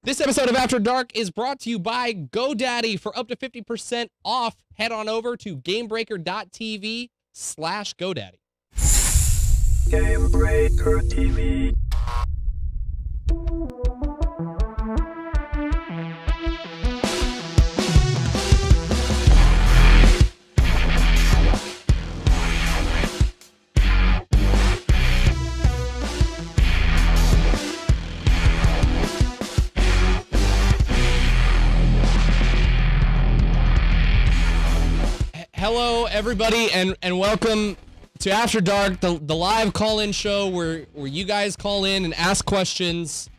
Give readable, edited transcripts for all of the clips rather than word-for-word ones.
This episode of After Dark is brought to you by GoDaddy. For up to 50% off, head on over to Gamebreaker.tv/GoDaddy. Gamebreaker TV. Hello, everybody, and welcome to After Dark, the live call-in show where you guys call in and ask questions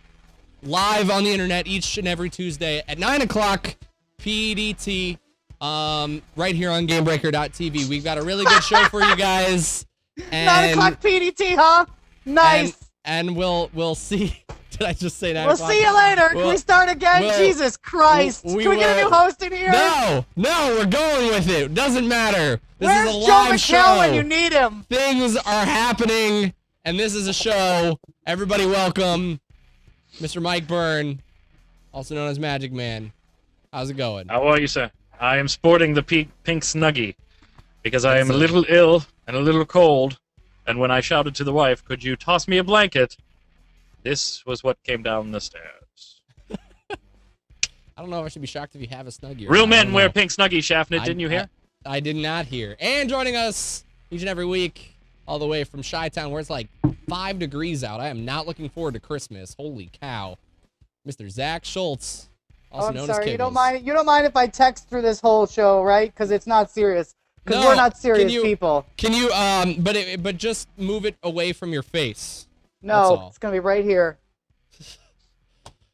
live on the internet each and every Tuesday at 9 o'clock PDT, right here on Gamebreaker.tv. We've got a really good show for you guys. And, 9 o'clock PDT, huh? Nice. And we'll see. Did I just say 9 We'll o'clock? see you later. Can we start again? Jesus Christ. Can we get a new host in here? No, we're going with it. Doesn't matter. This Where's is a Joe live McHale show. when you need him? Things are happening, and this is a show. Everybody welcome Mr. Mike Byrne, also known as Magic Man. How's it going? How are you, sir? I am sporting the pink Snuggie because I am a little ill and a little cold, and when I shouted to the wife, could you toss me a blanket? This was what came down the stairs. I don't know if I should be shocked if you have a Snuggie. Real men wear pink Snuggies, Shaftnit, didn't you hear? I did not hear. And joining us each and every week, all the way from Chi-Town, where it's like 5 degrees out. I am not looking forward to Christmas. Holy cow. Mr. Zach Schultz, also known as Kibbles. You don't mind if I text through this whole show, right? Because it's not serious. Because we're not serious people. Can you, but just move it away from your face. No, it's going to be right here.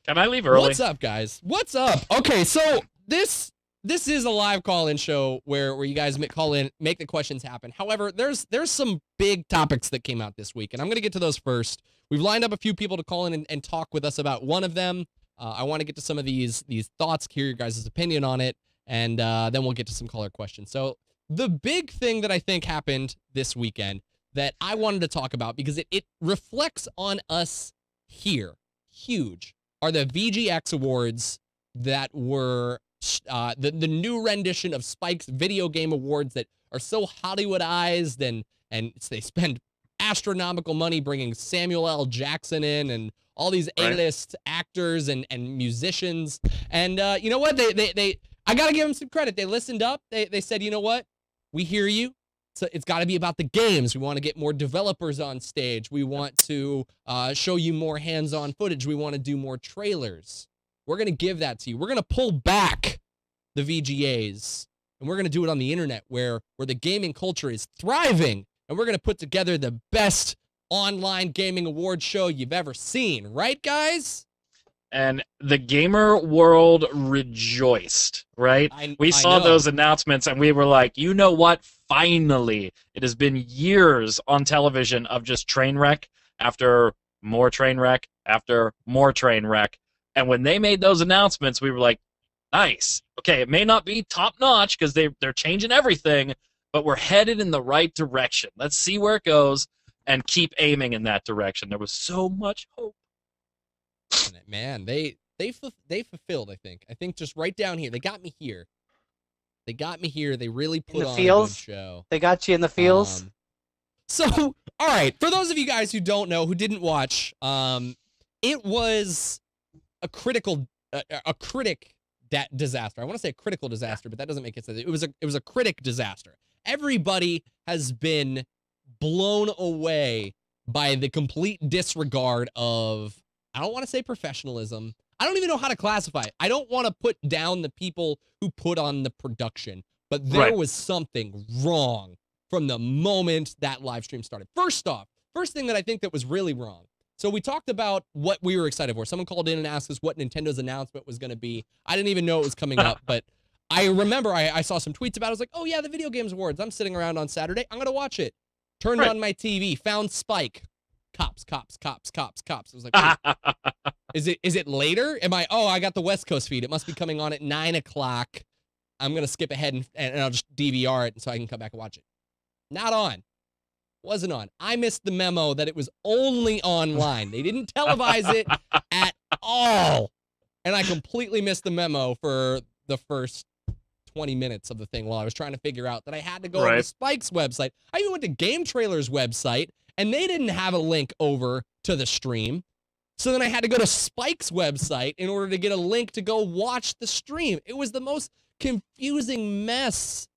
Can I leave early? What's up, guys? What's up? Okay, so this is a live call-in show where you guys call in, make the questions happen. However, there's some big topics that came out this week, and I'm going to get to those first. We've lined up a few people to call in and talk with us about one of them. I want to get to some of these thoughts, hear your guys' opinion on it, and then we'll get to some caller questions. So the big thing that I think happened this weekend that I wanted to talk about, because it reflects on us here, huge, are the VGX awards that were the new rendition of Spike's video game awards that are so Hollywoodized, and they spend astronomical money bringing Samuel L. Jackson in and all these A-list actors and musicians. And you know what? I gotta give them some credit. They listened up. They said, you know what? We hear you. So it's got to be about the games. We want to get more developers on stage. We want to show you more hands-on footage. We want to do more trailers. We're going to give that to you. We're going to pull back the VGAs, and we're going to do it on the internet where the gaming culture is thriving, and we're going to put together the best online gaming award show you've ever seen. Right, guys? And the gamer world rejoiced, right? We saw those announcements, and we were like, you know what? Finally, it has been years on television of just train wreck after more train wreck after more train wreck. And when they made those announcements, we were like, nice. Okay, it may not be top-notch because they're changing everything, but we're headed in the right direction. Let's see where it goes and keep aiming in that direction. There was so much hope. Man, they fulfilled, I think. I think just right down here. They got me here. They got me here. They really put on a good show. They got you in the feels? So, all right. For those of you guys who don't know, who didn't watch, it was a critic disaster. I want to say a critical disaster, but that doesn't make it sense. It was a critic disaster. Everybody has been blown away by the complete disregard of, I don't want to say professionalism. I don't even know how to classify it. I don't want to put down the people who put on the production, but there was something wrong from the moment that live stream started. First thing that I think that was really wrong. So we talked about what we were excited for. Someone called in and asked us what Nintendo's announcement was going to be. I didn't even know it was coming up, but I remember I saw some tweets about it. I was like, oh yeah, the Video Games Awards. I'm sitting around on Saturday. I'm going to watch it. Turned on my TV, found Spike. Cops. I was like, is it later? I got the West Coast feed. It must be coming on at 9 o'clock. I'm going to skip ahead and I'll just DVR it so I can come back and watch it. Not on. Wasn't on. I missed the memo that it was only online. They didn't televise it at all. and I completely missed the memo for the first 20 minutes of the thing while I was trying to figure out that I had to go to Spike's website. I even went to Game Trailer's website, and they didn't have a link over to the stream. So then I had to go to Spike's website in order to get a link to go watch the stream. It was the most confusing mess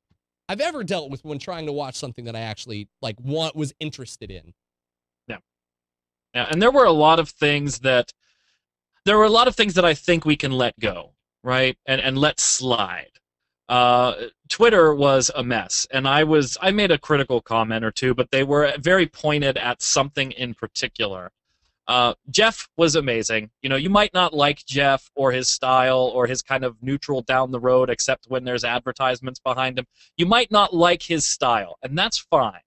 I've ever dealt with when trying to watch something that I actually was interested in. Yeah. Yeah, and there were a lot of things that I think we can let go, right? And let slide. Twitter was a mess, and I made a critical comment or two, but they were very pointed at something in particular. Jeff was amazing. You know, you might not like Jeff or his style or his kind of neutral down the road, except when there's advertisements behind him. You might not like his style, and that's fine.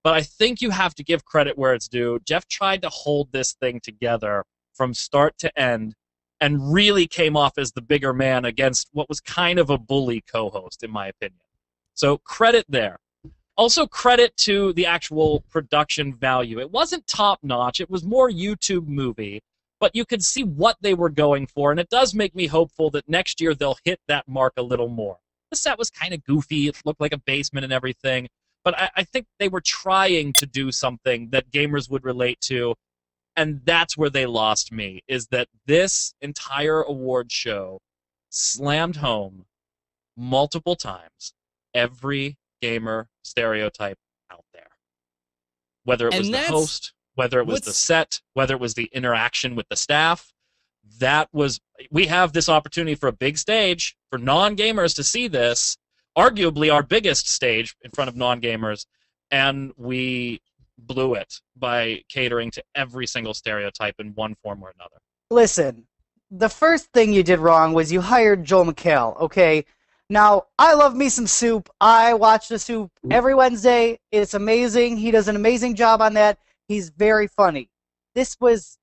But I think you have to give credit where it's due. Jeff tried to hold this thing together from start to end and really came off as the bigger man against what was kind of a bully co-host, in my opinion. So credit there. Also credit to the actual production value. It wasn't top-notch. It was more YouTube movie, but you could see what they were going for, and it does make me hopeful that next year they'll hit that mark a little more. The set was kind of goofy. It looked like a basement and everything, but I think they were trying to do something that gamers would relate to, and that's where they lost me, is that this entire award show slammed home multiple times every gamer stereotype out there. Whether it was the host, whether it was the set, whether it was the interaction with the staff, we have this opportunity for a big stage for non-gamers to see this, arguably our biggest stage in front of non-gamers, and we blew it by catering to every single stereotype in one form or another. Listen, the first thing you did wrong was you hired Joel McHale, okay? Now, I love me some Soup. I watch the Soup every Wednesday. It's amazing. He does an amazing job on that. He's very funny. This was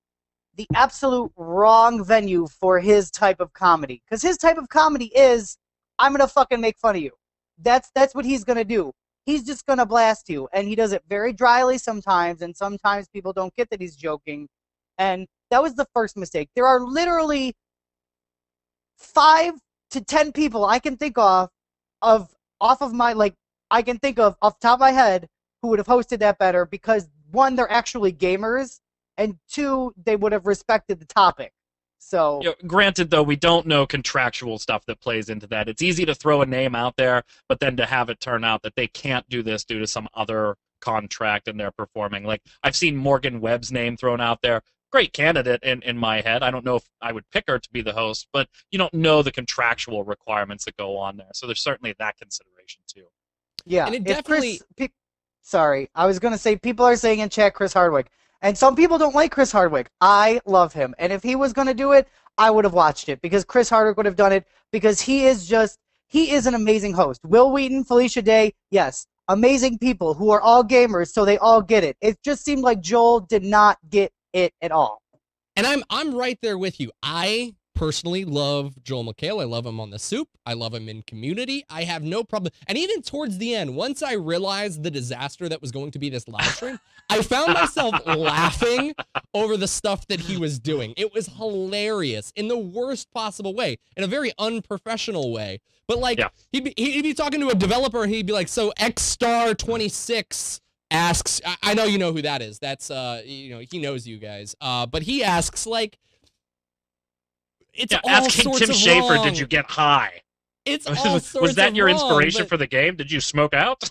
the absolute wrong venue for his type of comedy. Because his type of comedy is, I'm going to fucking make fun of you. That's what he's going to do. He's just going to blast you. And he does it very dryly sometimes, and sometimes people don't get that he's joking. And that was the first mistake. There are literally 5 to 10 people I can think of off the top of my head who would have hosted that better because, one, they're actually gamers, and 2, they would have respected the topic. So, granted, though, we don't know contractual stuff that plays into that. It's easy to throw a name out there, but then to have it turn out that they can't do this due to some other contract and they're performing. Like, I've seen Morgan Webb's name thrown out there. Great candidate in my head. I don't know if I would pick her to be the host, but you don't know the contractual requirements that go on there. So there's certainly that consideration, too. Yeah, and it definitely... Sorry, I was going to say, people are saying in chat Chris Hardwick. And some people don't like Chris Hardwick. I love him. And if he was going to do it, I would have watched it. Because Chris Hardwick would have done it. Because he is an amazing host. Will Wheaton, Felicia Day, yes. Amazing people who are all gamers, so they all get it. It just seemed like Joel did not get it at all. And I'm right there with you. I personally love Joel McHale. I love him on The Soup. I love him in Community. I have no problem. And even towards the end, once I realized the disaster that was going to be this live stream, I found myself laughing over the stuff that he was doing. It was hilarious in the worst possible way, in a very unprofessional way. But like, he'd be talking to a developer, and he'd be like, so XStar26 asks, I know you know who that is. That's, he knows you guys. But he asks, like, it's all asking sorts Tim of Schafer, wrong. did you get high? It's all sorts Was that of your wrong, inspiration for the game? Did you smoke out?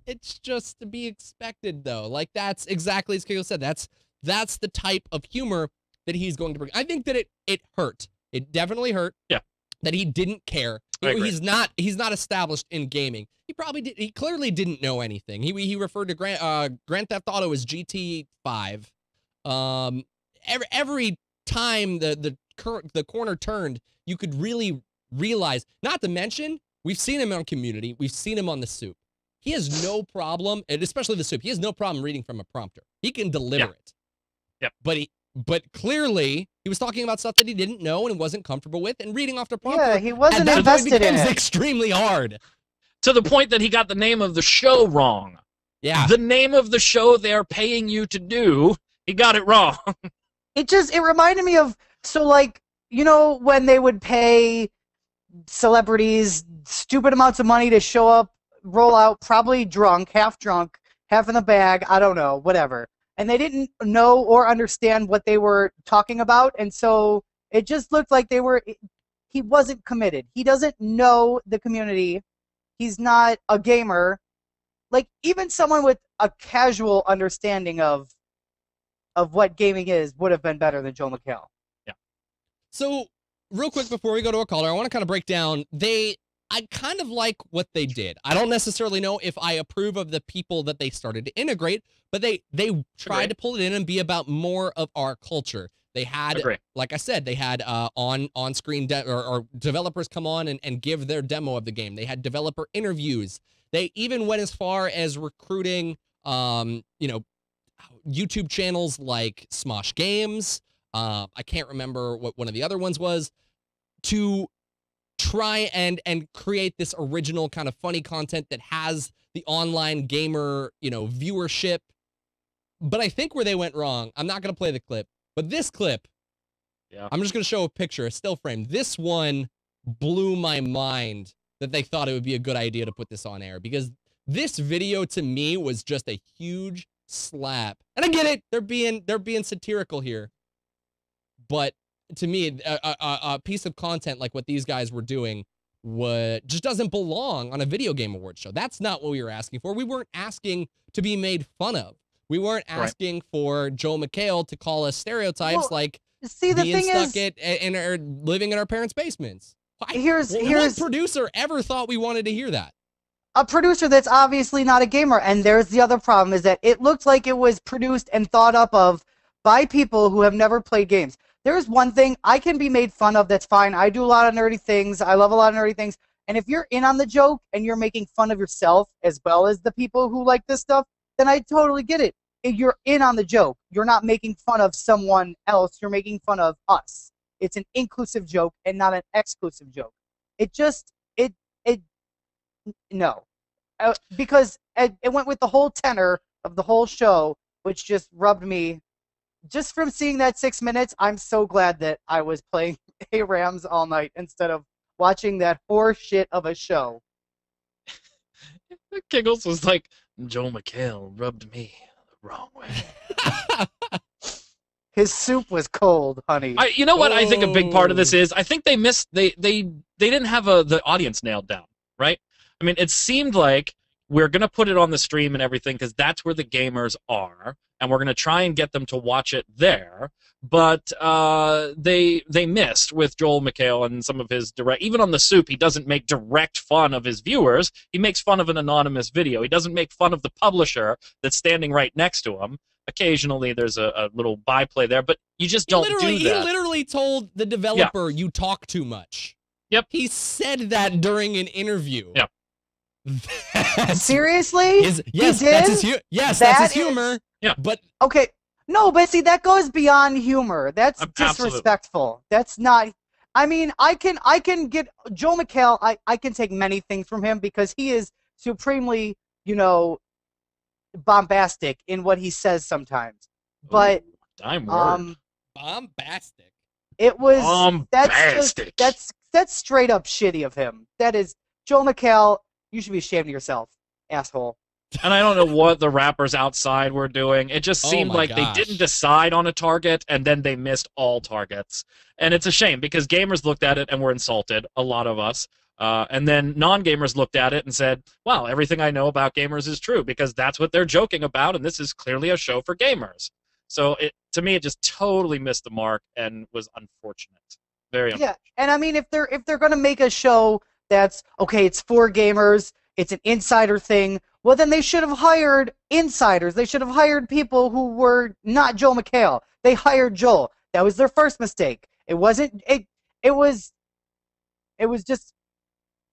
It's just to be expected, though. Like, that's exactly as Kiko said. That's the type of humor that he's going to bring. I think that it hurt. It definitely hurt. Yeah. That he didn't care. He's not established in gaming. He probably did. He clearly didn't know anything. He referred to Grand Theft Auto as GT5. Every time the corner turned, you could really realize. Not to mention, we've seen him on Community. We've seen him on The Soup. He has no problem, and especially The Soup. He has no problem reading from a prompter. He can deliver it. Yep. But clearly, he was talking about stuff that he didn't know and wasn't comfortable with, and reading off the prompter. Yeah, he wasn't invested in it. Extremely hard. To the point that he got the name of the show wrong. Yeah. The name of the show they're paying you to do, he got it wrong. It reminded me of So, like, you know, when they would pay celebrities stupid amounts of money to show up, roll out, probably drunk, half in the bag, I don't know, whatever. And they didn't know or understand what they were talking about, and so it just looked like he wasn't committed. He doesn't know the community. He's not a gamer. Like, even someone with a casual understanding of what gaming is would have been better than Joel McHale. Yeah. So, real quick before we go to a caller, I want to kind of break down. I kind of like what they did. I don't necessarily know if I approve of the people that they started to integrate, but they tried to pull it in and be about more of our culture. They had, like I said, they had on-screen or developers come on and give their demo of the game. They had developer interviews. They even went as far as recruiting, you know, YouTube channels like Smosh Games. I can't remember what one of the other ones was, to try and create this original kind of funny content that has the online gamer, you know, viewership. But I think where they went wrong, I'm not going to play the clip, but this clip, I'm just going to show a picture, a still frame. This one blew my mind that they thought it would be a good idea to put this on air, because this video to me was just a huge slap. And I get it, they're being satirical here, but to me, a piece of content like what these guys were doing just doesn't belong on a video game awards show. That's not what we were asking for. We weren't asking to be made fun of. We weren't asking for Joel McHale to call us stereotypes like being stuck or living in our parents' basements. What producer ever thought we wanted to hear that? A producer that's obviously not a gamer. And there's the other problem, is that it looked like it was produced and thought up of by people who have never played games. There's one thing I can be made fun of, that's fine. I do a lot of nerdy things. I love a lot of nerdy things. And if you're in on the joke and you're making fun of yourself as well as the people who like this stuff, then I totally get it. If you're in on the joke, you're not making fun of someone else. You're making fun of us. It's an inclusive joke and not an exclusive joke. No. Because it went with the whole tenor of the whole show, which just rubbed me. Just from seeing that 6 minutes, I'm so glad that I was playing ARAMs all night instead of watching that horse shit of a show. Giggles was like, Joel McHale rubbed me the wrong way. His soup was cold, honey. You know what I think a big part of this is? I think they missed, they didn't have the audience nailed down, right? I mean, it seemed like we're going to put it on the stream and everything because that's where the gamers are, and we're going to try and get them to watch it there. But they missed with Joel McHale and some of his direct. Even on the soup, he doesn't make direct fun of his viewers. He makes fun of an anonymous video. He doesn't make fun of the publisher that's standing right next to him. Occasionally, there's a little byplay there, but you just don't do that. He literally told the developer, "You talk too much." Yep. He said that during an interview. Yep. Seriously? Yes, that's his humor. Yeah. But okay. No, but see, that goes beyond humor. That's disrespectful. That's not. I mean, I can get Joel McHale. I can take many things from him because he is supremely, bombastic in what he says sometimes. But bombastic. It was bombastic. That's straight up shitty of him. That is Joel McHale. You should be ashamed of yourself, asshole. And I don't know what the rappers outside were doing. It just seemed like they didn't decide on a target, and then they missed all targets. And it's a shame, because gamers looked at it and were insulted, a lot of us. And then non-gamers looked at it and said, wow, everything I know about gamers is true, because that's what they're joking about, and this is clearly a show for gamers. So to me, it just totally missed the mark and was unfortunate. Very unfortunate. Yeah, and I mean, if they're going to make a show that's, okay, it's for gamers, it's an insider thing, well, then they should have hired insiders. They should have hired people who were not Joel McHale. They hired Joel. That was their first mistake. It wasn't. It was just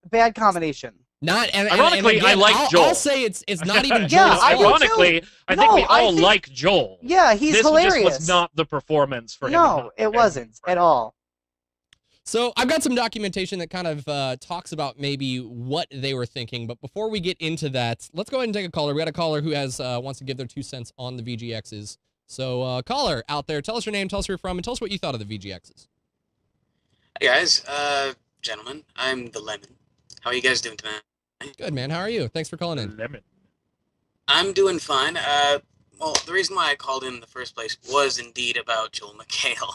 a bad combination. Ironically, I like Joel. I'll say it's not even Joel's fault. Ironically, I think we all like Joel. Yeah, he's hilarious. This just was not the performance for him. No, it wasn't at all. So I've got some documentation that kind of talks about maybe what they were thinking. But before we get into that, let's go ahead and take a caller. We got a caller who has wants to give their 2 cents on the VGXs. So, caller out there, tell us your name, tell us where you're from, and tell us what you thought of the VGXs. Hey guys, gentlemen, I'm the Lemon. How are you guys doing tonight? Good, man. How are you? Thanks for calling in. Lemon. I'm doing fine. Well, the reason why I called in the first place was indeed about Joel McHale.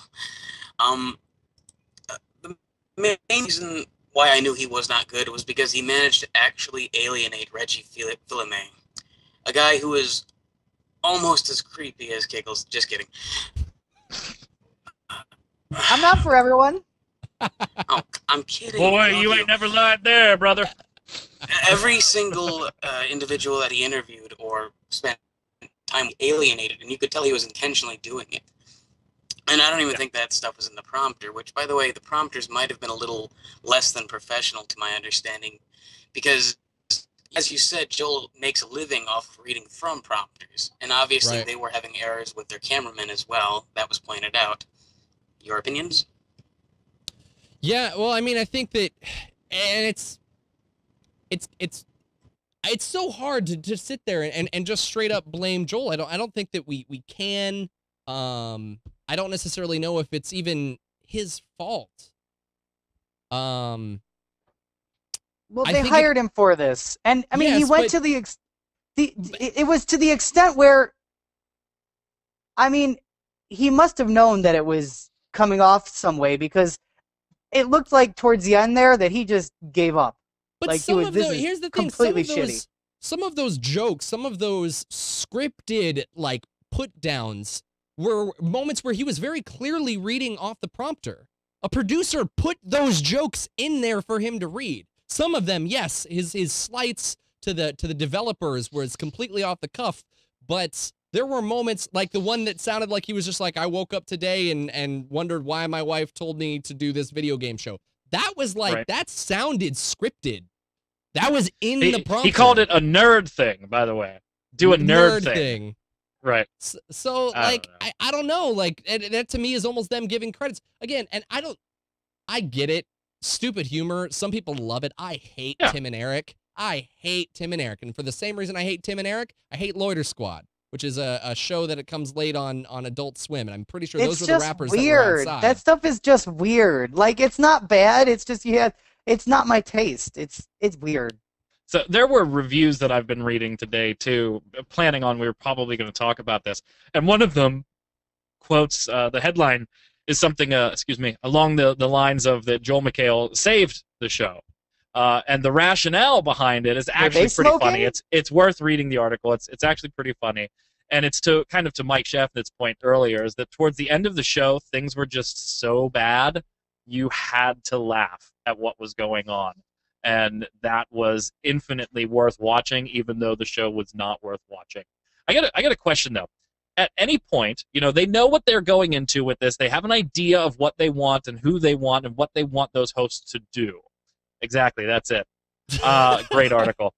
The main reason why I knew he was not good was because he managed to actually alienate Reggie Fils-Aimé, a guy who is almost as creepy as Kickles. Just kidding. I'm not for everyone. Oh, I'm kidding. Boy, you ain't never lied there, brother. Every single individual that he interviewed or spent time alienated, and you could tell he was intentionally doing it. And I don't even think that stuff was in the prompter, which, by the way, the prompters might have been a little less than professional to my understanding, because, as you said, Joel makes a living off of reading from prompters, and obviously they were having errors with their cameramen as well. That was pointed out. Your opinions? Yeah, well, I mean, I think that, and it's so hard to just sit there and just straight up blame Joel. I don't think that we can. I don't necessarily know if it's even his fault. Well, they hired him for this, and I mean, yes, he went to it was to the extent where, I mean, he must have known that it was coming off some way, because it looked like towards the end there that he just gave up. But like, here's the thing, completely shitty. Some of those jokes, some of those scripted, like, put-downs were moments where he was very clearly reading off the prompter. A producer put those jokes in there for him to read. Some of them, yes, his slights to the developers was completely off the cuff, but there were moments like the one that sounded like he was just like, I woke up today and wondered why my wife told me to do this video game show. That was like, that sounded scripted. That was in the prompter. He called it a nerd thing, by the way. Do a nerd thing. Right. So like, I don't know. Like, that to me is almost them giving credits. Again, and I get it. Stupid humor. Some people love it. I hate Tim and Eric. I hate Tim and Eric. And for the same reason I hate Tim and Eric, I hate Loiter Squad, which is a show that it comes late on Adult Swim, and I'm pretty sure those were the rappers that were outside. That stuff is just weird. Like, it's not bad. It's just it's not my taste. It's weird. So there were reviews that I've been reading today too, planning on we were probably going to talk about this, and one of them quotes the headline is something along the lines of that Joel McHale saved the show. And the rationale behind it is actually pretty funny. It's worth reading the article. It's actually pretty funny. And it's to Mike Shafnit's point earlier, is that towards the end of the show, things were just so bad, you had to laugh at what was going on. And that was infinitely worth watching, even though the show was not worth watching. I got a question, though. At any point, they know what they're going into with this. They have an idea of what they want and who they want and what they want those hosts to do. Exactly, that's it. Great article.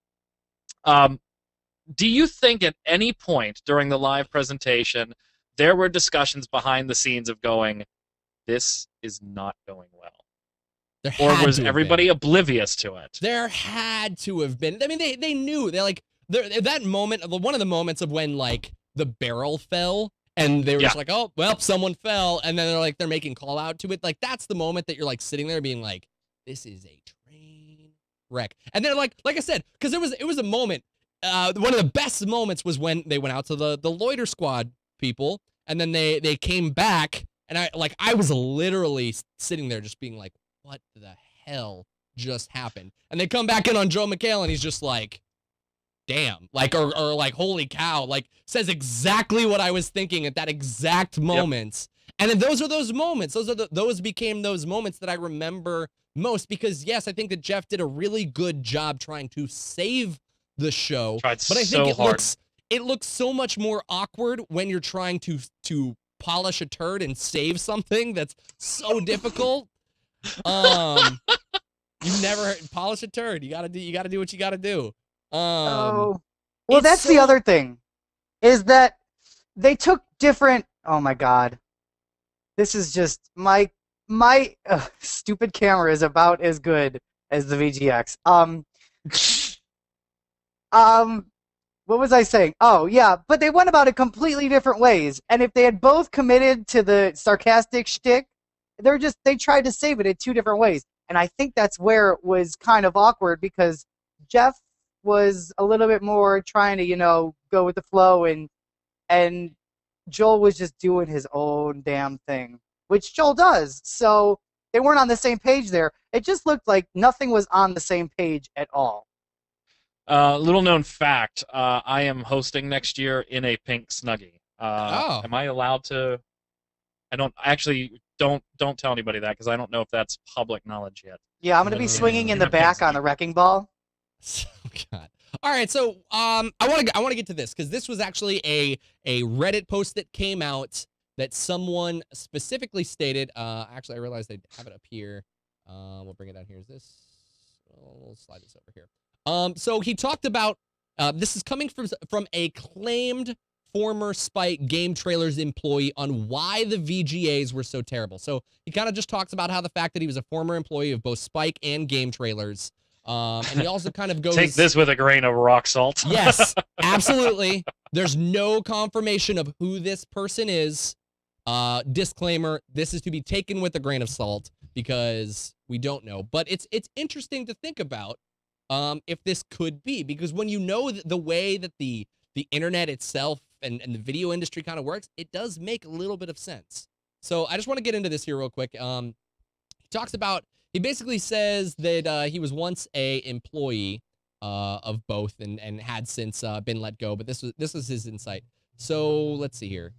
Do you think at any point during the live presentation there were discussions behind the scenes of going, this is not going well? Or was everybody oblivious to it? There had to have been. I mean, they knew. That moment, one of the moments of when, like, the barrel fell, and they were just like, oh, well, someone fell, and then they're making call out to it. Like, that's the moment that you're, like, sitting there being like, this is a train wreck. And then, like I said, because it was a moment, one of the best moments was when they went out to the Loiter Squad people, and then they came back, and I was literally sitting there just being like, what the hell just happened? And they come back in on Joel McHale, and he's just like, damn, like, or like, holy cow, like, says exactly what I was thinking at that exact moment. Yep. And then those are those moments. Those became those moments that I remember most, because yes, I think that Jeff did a really good job trying to save the show. But I think it looks so much more awkward when you're trying to polish a turd and save something that's so difficult. You never polish a turd. You gotta do what you gotta do. Well, that's the other thing, is that they took different. Oh my god, this is just my stupid camera is about as good as the VGX. What was I saying? Oh, yeah, but they went about it completely different ways. And if they had both committed to the sarcastic shtick, they tried to save it in two different ways. And I think that's where it was kind of awkward because Jeff was a little bit more trying to, go with the flow, and Joel was just doing his own damn thing, which Joel does. So they weren't on the same page there. It just looked like nothing was on the same page at all. Little known fact, I am hosting next year in a pink Snuggie. Am I allowed to? I don't tell anybody that because I don't know if that's public knowledge yet. Yeah, I'm going to be swinging in the back on a wrecking ball. Oh, God. All right, so I want to get to this because this was actually a Reddit post that came out that someone specifically stated. Actually, I realized they have it up here. We'll bring it down here. Is this? We'll slide this over here. So he talked about this is coming from a claimed former Spike Game Trailers employee on why the VGAs were so terrible. So he kind of just talks about how the fact that he was a former employee of both Spike and Game Trailers. And he also kind of goes... Take this with a grain of rock salt. Yes, absolutely. There's no confirmation of who this person is. Disclaimer, this is to be taken with a grain of salt because we don't know. But it's interesting to think about if this could be, because when you know the way that the internet itself and the video industry kind of works, it does make a little bit of sense. So I just want to get into this here real quick. He talks about... He basically says that he was once a employee of both and had since been let go, but this was his insight. So let's see here.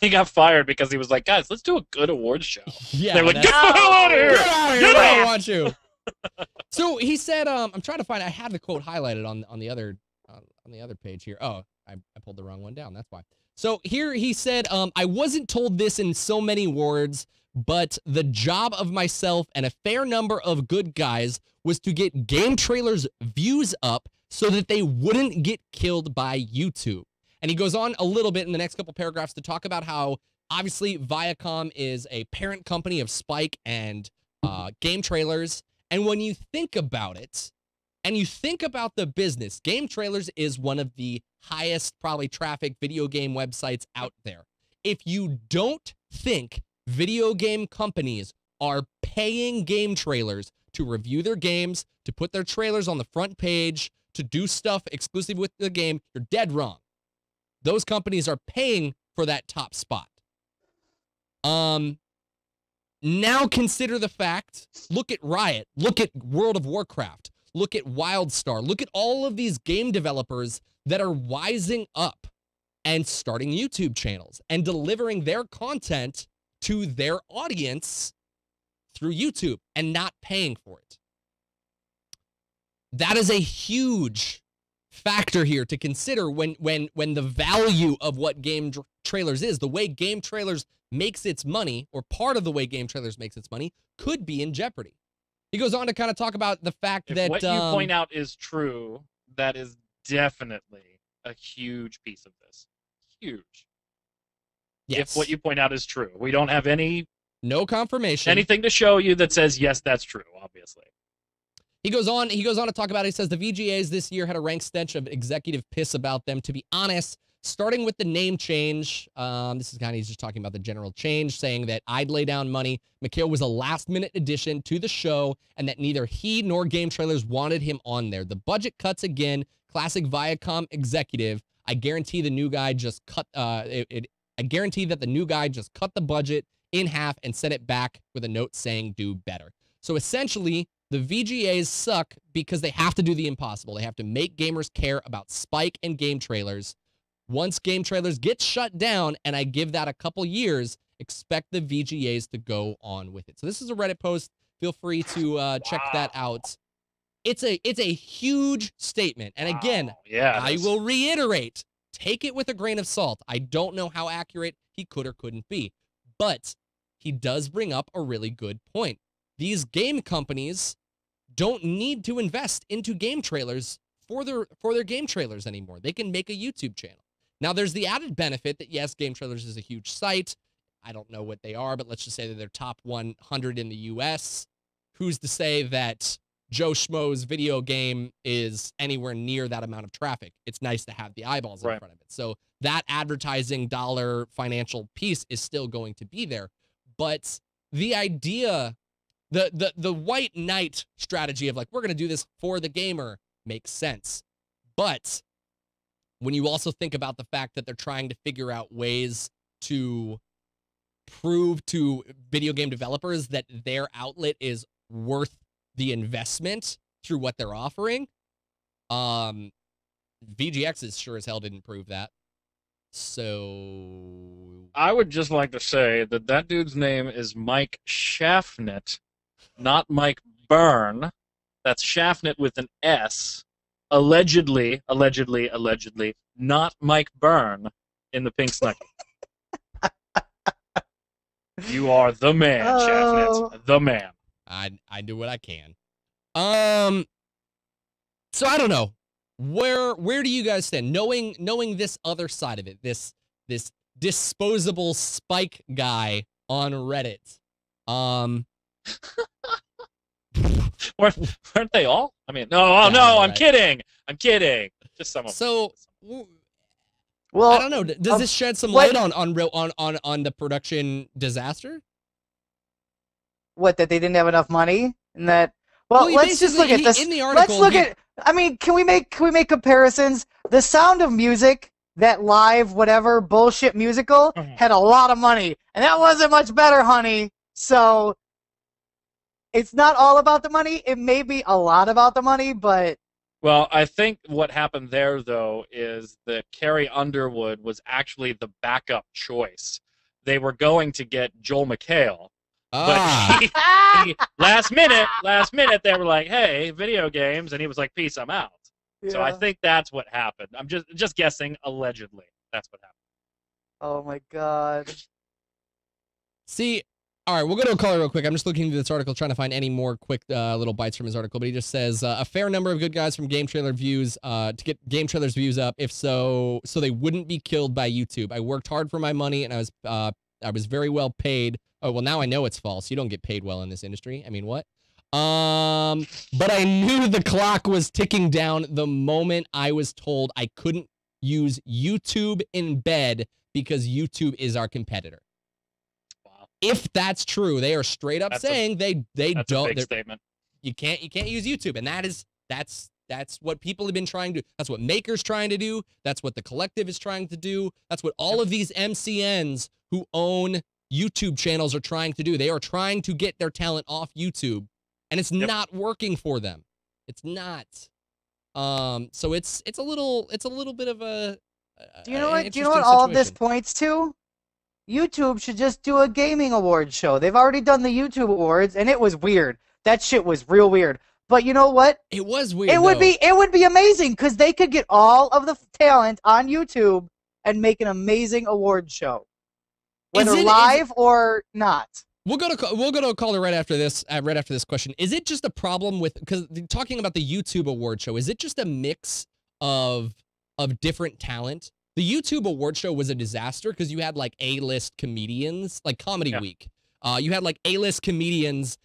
He got fired because he was like, guys, let's do a good awards show. Yeah, they're like, get the hell out of here! Get out of here! I don't want you. So he said, I'm trying to find. I had the quote highlighted on the other page here. Oh, I pulled the wrong one down. That's why. So here he said, I wasn't told this in so many words, but the job of myself and a fair number of good guys was to get Game Trailers views up so that they wouldn't get killed by YouTube. And he goes on a little bit in the next couple paragraphs to talk about how obviously Viacom is a parent company of Spike and Game Trailers. And when you think about it, and you think about the business, Game Trailers is one of the highest probably traffic video game websites out there. If you don't think video game companies are paying Game Trailers to review their games, to put their trailers on the front page, to do stuff exclusive with the game, you're dead wrong. Those companies are paying for that top spot. Now consider the fact, look at Riot, look at World of Warcraft, look at WildStar, look at all of these game developers that are wising up and starting YouTube channels and delivering their content to their audience through YouTube and not paying for it. That is a huge factor here to consider when the value of what Game Trailers is, the way Game Trailers makes its money, or part of the way Game Trailers makes its money, could be in jeopardy. He goes on to kind of talk about the fact that... what you point out is true, that is definitely a huge piece of this. Huge. Yes. If what you point out is true. We don't have no confirmation. Anything to show you that says, yes, that's true, obviously. He goes on to talk about it. He says the VGAs this year had a rank stench of executive piss about them. To be honest, starting with the name change, this is he's just talking about the general change, saying that I'd lay down money. Mikhail was a last-minute addition to the show, and that neither he nor Game Trailers wanted him on there. The budget cuts again. Classic Viacom executive. I guarantee the new guy just cut. I guarantee that the new guy just cut the budget in half and sent it back with a note saying do better. So essentially, the VGAs suck because they have to do the impossible. They have to make gamers care about Spike and Game Trailers. Once Game Trailers get shut down, and I give that a couple years, expect the VGAs to go on with it. So this is a Reddit post. Feel free to check that out. It's a huge statement. And again, I will reiterate, take it with a grain of salt. I don't know how accurate he could or couldn't be. But he does bring up a really good point. These game companies don't need to invest into Game Trailers for their Game Trailers anymore. They can make a YouTube channel. Now, there's the added benefit that, yes, Game Trailers is a huge site. I don't know what they are, but let's just say that they're top 100 in the U.S. Who's to say that Joe Schmo's video game is anywhere near that amount of traffic. It's nice to have the eyeballs in front of it. So that advertising dollar financial piece is still going to be there. But the idea, the white knight strategy of like, we're going to do this for the gamer makes sense. But when you also think about the fact that they're trying to figure out ways to prove to video game developers that their outlet is worth the investment through what they're offering, VGXs sure as hell didn't prove that. So I would just like to say that dude's name is Mike Shaffnet, not Mike Byrne. That's Shaffnet with an S. Allegedly, not Mike Byrne in the Pink Snucky. You are the man, Shaffnet. The man. I do what I can. So I don't know. Where do you guys stand? Knowing this other side of it, this disposable spike guy on Reddit. Weren't they all? I mean, no, no, I'm kidding. I'm kidding. Just some of them. So, well, I don't know. Does this shed some light on the production disaster? What, that they didn't have enough money, and that? Well, let's just look at this. In the article, let's look at. I mean, can we make comparisons? The Sound of Music, that live whatever bullshit musical, had a lot of money, and that wasn't much better, honey. So it's not all about the money. It may be a lot about the money, but. Well, I think what happened there, though, is that Carrie Underwood was actually the backup choice. They were going to get Joel McHale, but he, last minute, they were like, "Hey, video games," and he was like, "Peace, I'm out." Yeah. So I think that's what happened. I'm just guessing. Allegedly, that's what happened. Oh my God. See. All right, we'll go to a caller real quick. I'm just looking through this article, trying to find any more quick little bites from his article. But he just says, a fair number of good guys from game trailer views to get game trailers views up. If so they wouldn't be killed by YouTube. I worked hard for my money, and I was very well paid. Oh, well, now I know it's false. You don't get paid well in this industry. I mean, what? But I knew the clock was ticking down the moment I was told I couldn't use YouTube in bed because YouTube is our competitor. If that's true, they are straight up saying they that's don't. A big statement. You can't use YouTube, and that's what people have been trying to do. That's what Maker's trying to do. That's what the Collective is trying to do. That's what all of these MCNs who own YouTube channels are trying to do. They are trying to get their talent off YouTube, and it's not working for them. It's not. So it's a little bit of a. Do you know what all of this points to? YouTube should just do a gaming awards show. They've already done the YouTube awards, and it was weird. That shit was real weird. But you know what? It was weird. It would be amazing because they could get all of the talent on YouTube and make an amazing awards show, whether live or not. We'll go to a caller right after this. Right after this question, is it just a problem with because talking about the YouTube award show? Is it just a mix of different talent? The YouTube award show was a disaster because you had like A-list comedians, like Comedy Week. You had like A-list comedians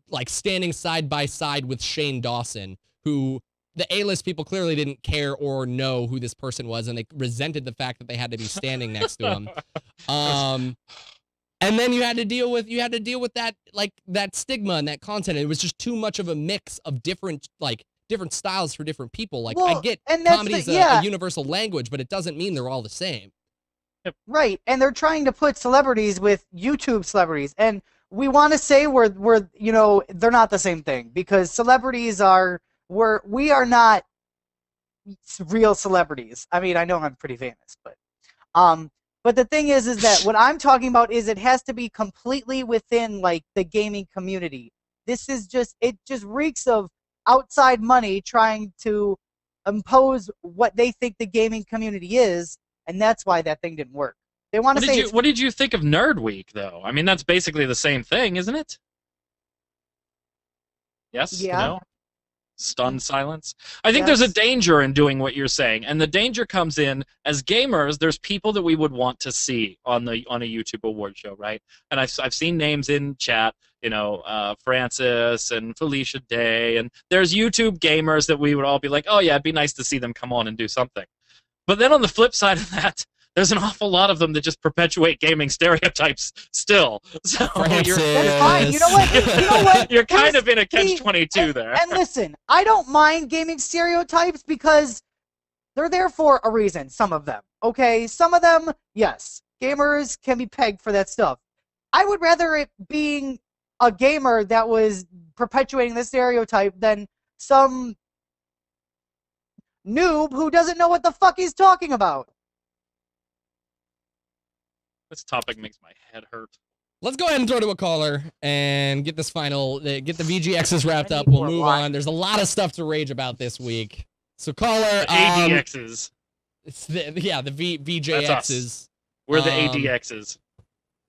like standing side by side with Shane Dawson, who the A-list people clearly didn't care or know who this person was, and they resented the fact that they had to be standing next to him. And then you had to deal with that that stigma and that content. It was just too much of a mix of different styles for different people. Like, I get comedy's a universal language, but it doesn't mean they're all the same. Right, and they're trying to put celebrities with YouTube celebrities, and we want to say we're they're not the same thing because celebrities we are not real celebrities. I mean, I know I'm pretty famous, but the thing is that what I'm talking about is it has to be completely within like the gaming community. This is it just reeks of outside money trying to impose what they think the gaming community is, and that's why that thing didn't work. They want to say. What did you think of Nerd Week, though? I mean, that's basically the same thing, isn't it? Yes. Yeah. No? stunned silence. I think there's a danger in doing what you're saying, and the danger comes in as gamers. There's people that we would want to see on a YouTube award show, right? And I've seen names in chat, Francis and Felicia Day, and there's YouTube gamers that we would all be like, oh yeah, it'd be nice to see them come on and do something. But then on the flip side of that, there's an awful lot of them that just perpetuate gaming stereotypes still. So Francis. That's fine. You know what? You're kind of in a catch-22 there. And listen, I don't mind gaming stereotypes because they're there for a reason, some of them. Okay? Some of them, yes. Gamers can be pegged for that stuff. I would rather it being a gamer that was perpetuating the stereotype than some noob who doesn't know what the fuck he's talking about. This topic makes my head hurt. Let's go ahead and throw to a caller and get this get the VGXs wrapped up. We'll move on. There's a lot of stuff to rage about this week. So caller, the ADXs. The VGXs. We're the ADXs.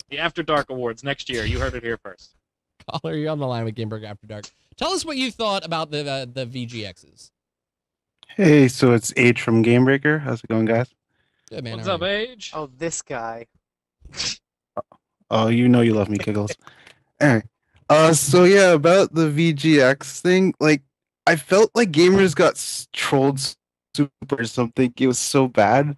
The After Dark Awards next year. You heard it here first. Caller, you're on the line with Gamebreaker After Dark. Tell us what you thought about the VGXs. Hey, so it's Age from Gamebreaker. How's it going, guys? Good, man. What's up, Age? Oh, this guy. Oh, you know you love me, Kiggles. Anyway, so yeah, about the VGX thing, like, I felt like gamers got trolled super or something. It was so bad.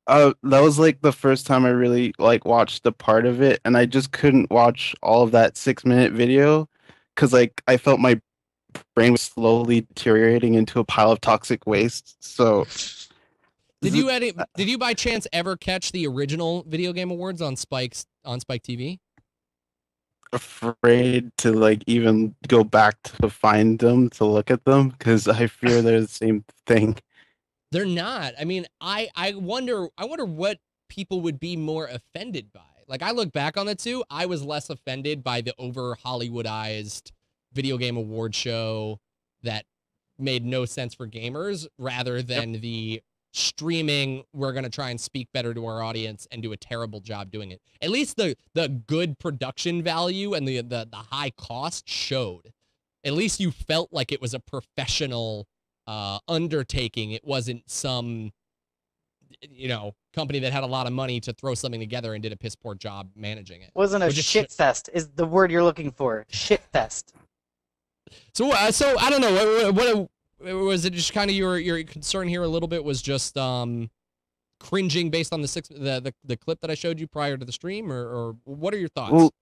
That was like the first time I really like watched a part of it, and I just couldn't watch all of that 6-minute video because like I felt my brain was slowly deteriorating into a pile of toxic waste. So Did you by chance ever catch the original video game awards on Spike TV? Afraid to like even go back to find them to look at them because I fear they're the same thing. They're not. I mean, I wonder what people would be more offended by. Like, I look back on the two, I was less offended by the over Hollywoodized video game award show that made no sense for gamers rather than the streaming, we're going to try and speak better to our audience and do a terrible job doing it. At least the good production value and the high cost showed. At least you felt like it was a professional undertaking. It wasn't some, company that had a lot of money to throw something together and did a piss poor job managing it. Wasn't a shit fest is the word you're looking for. Shit fest. So I don't know. What was it? Just kind of your concern here a little bit was just cringing based on the clip that I showed you prior to the stream, or what are your thoughts? Well,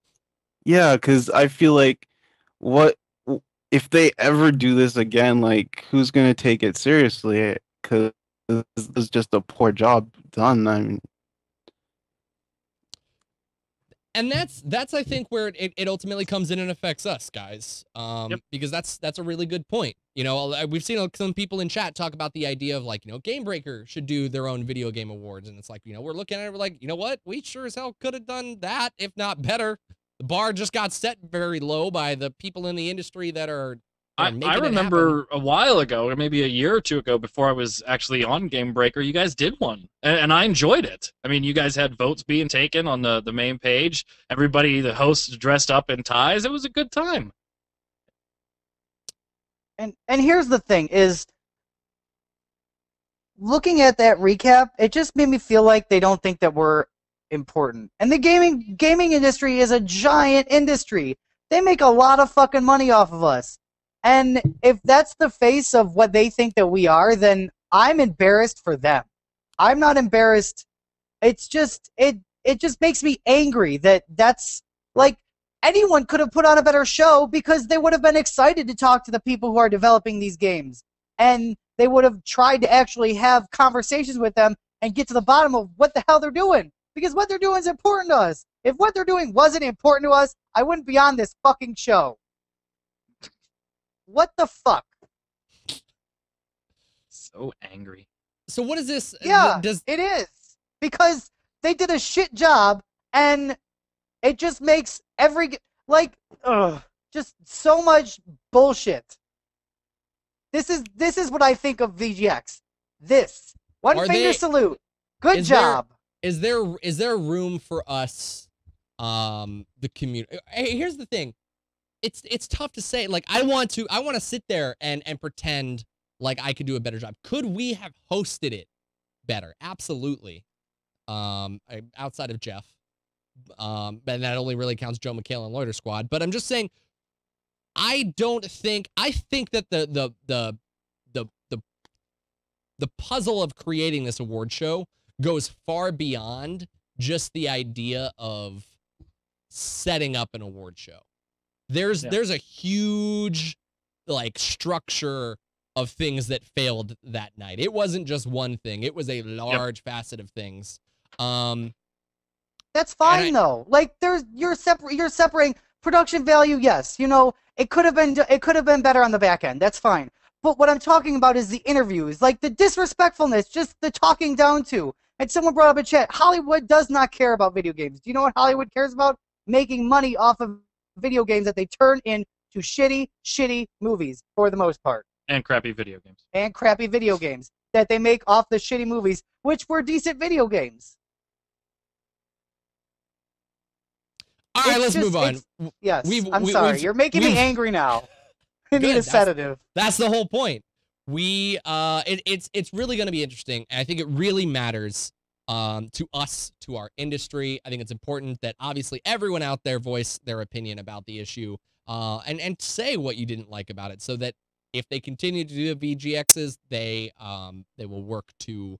yeah, because I feel like if they ever do this again, like who's gonna take it seriously? Because this is just a poor job done. I mean, and that's I think where it ultimately comes in and affects us guys, because that's a really good point. We've seen some people in chat talk about the idea of like, Gamebreaker should do their own video game awards, and it's like, we're looking at it, we're like, you know what, we sure as hell could have done that, if not better. The bar just got set very low by the people in the industry that are. I remember a while ago, or maybe a year or two ago, before I was actually on Gamebreaker, you guys did one, and I enjoyed it. I mean, you guys had votes being taken on the main page. Everybody, the hosts, dressed up in ties. It was a good time. And here's the thing: is looking at that recap, it just made me feel like they don't think that we're important. And the gaming industry is a giant industry. They make a lot of fucking money off of us. And if that's the face of what they think that we are, then I'm embarrassed for them. I'm not embarrassed. It's just it just makes me angry that's like anyone could have put on a better show because they would have been excited to talk to the people who are developing these games. And they would have tried to actually have conversations with them and get to the bottom of what the hell they're doing. Because what they're doing is important to us. If what they're doing wasn't important to us, I wouldn't be on this fucking show. What the fuck? So angry. So what is this? Yeah, it is. Because they did a shit job, and it just makes just so much bullshit. This is what I think of VGX. This. One finger salute. Good job. Is there room for us, the community? Hey, here's the thing. it's tough to say. Like, I want to sit there and pretend like I could do a better job. Could we have hosted it better? Absolutely. Outside of Jeff. And that only really counts Joe McHale and Loiter Squad. But I'm just saying, I think that the puzzle of creating this award show goes far beyond just the idea of setting up an award show. There's a huge like structure of things that failed that night. It wasn't just one thing. It was a large facet of things. That's fine though. Like you're separating production value. Yes, you know, it could have been better on the back end. That's fine. But what I'm talking about is the interviews, like the disrespectfulness, just the talking down to. And someone brought up in chat, Hollywood does not care about video games. Do you know what Hollywood cares about? Making money off of video games that they turn into shitty movies for the most part. And crappy video games. And crappy video games that they make off the shitty movies, which were decent video games. All right, let's move on. Yes, I'm sorry. You're making me angry now. I need a sedative. That's the whole point. It's really going to be interesting. And I think it really matters to us, to our industry. I think it's important that obviously everyone out there voice their opinion about the issue and say what you didn't like about it, so that if they continue to do the VGXs, they will work to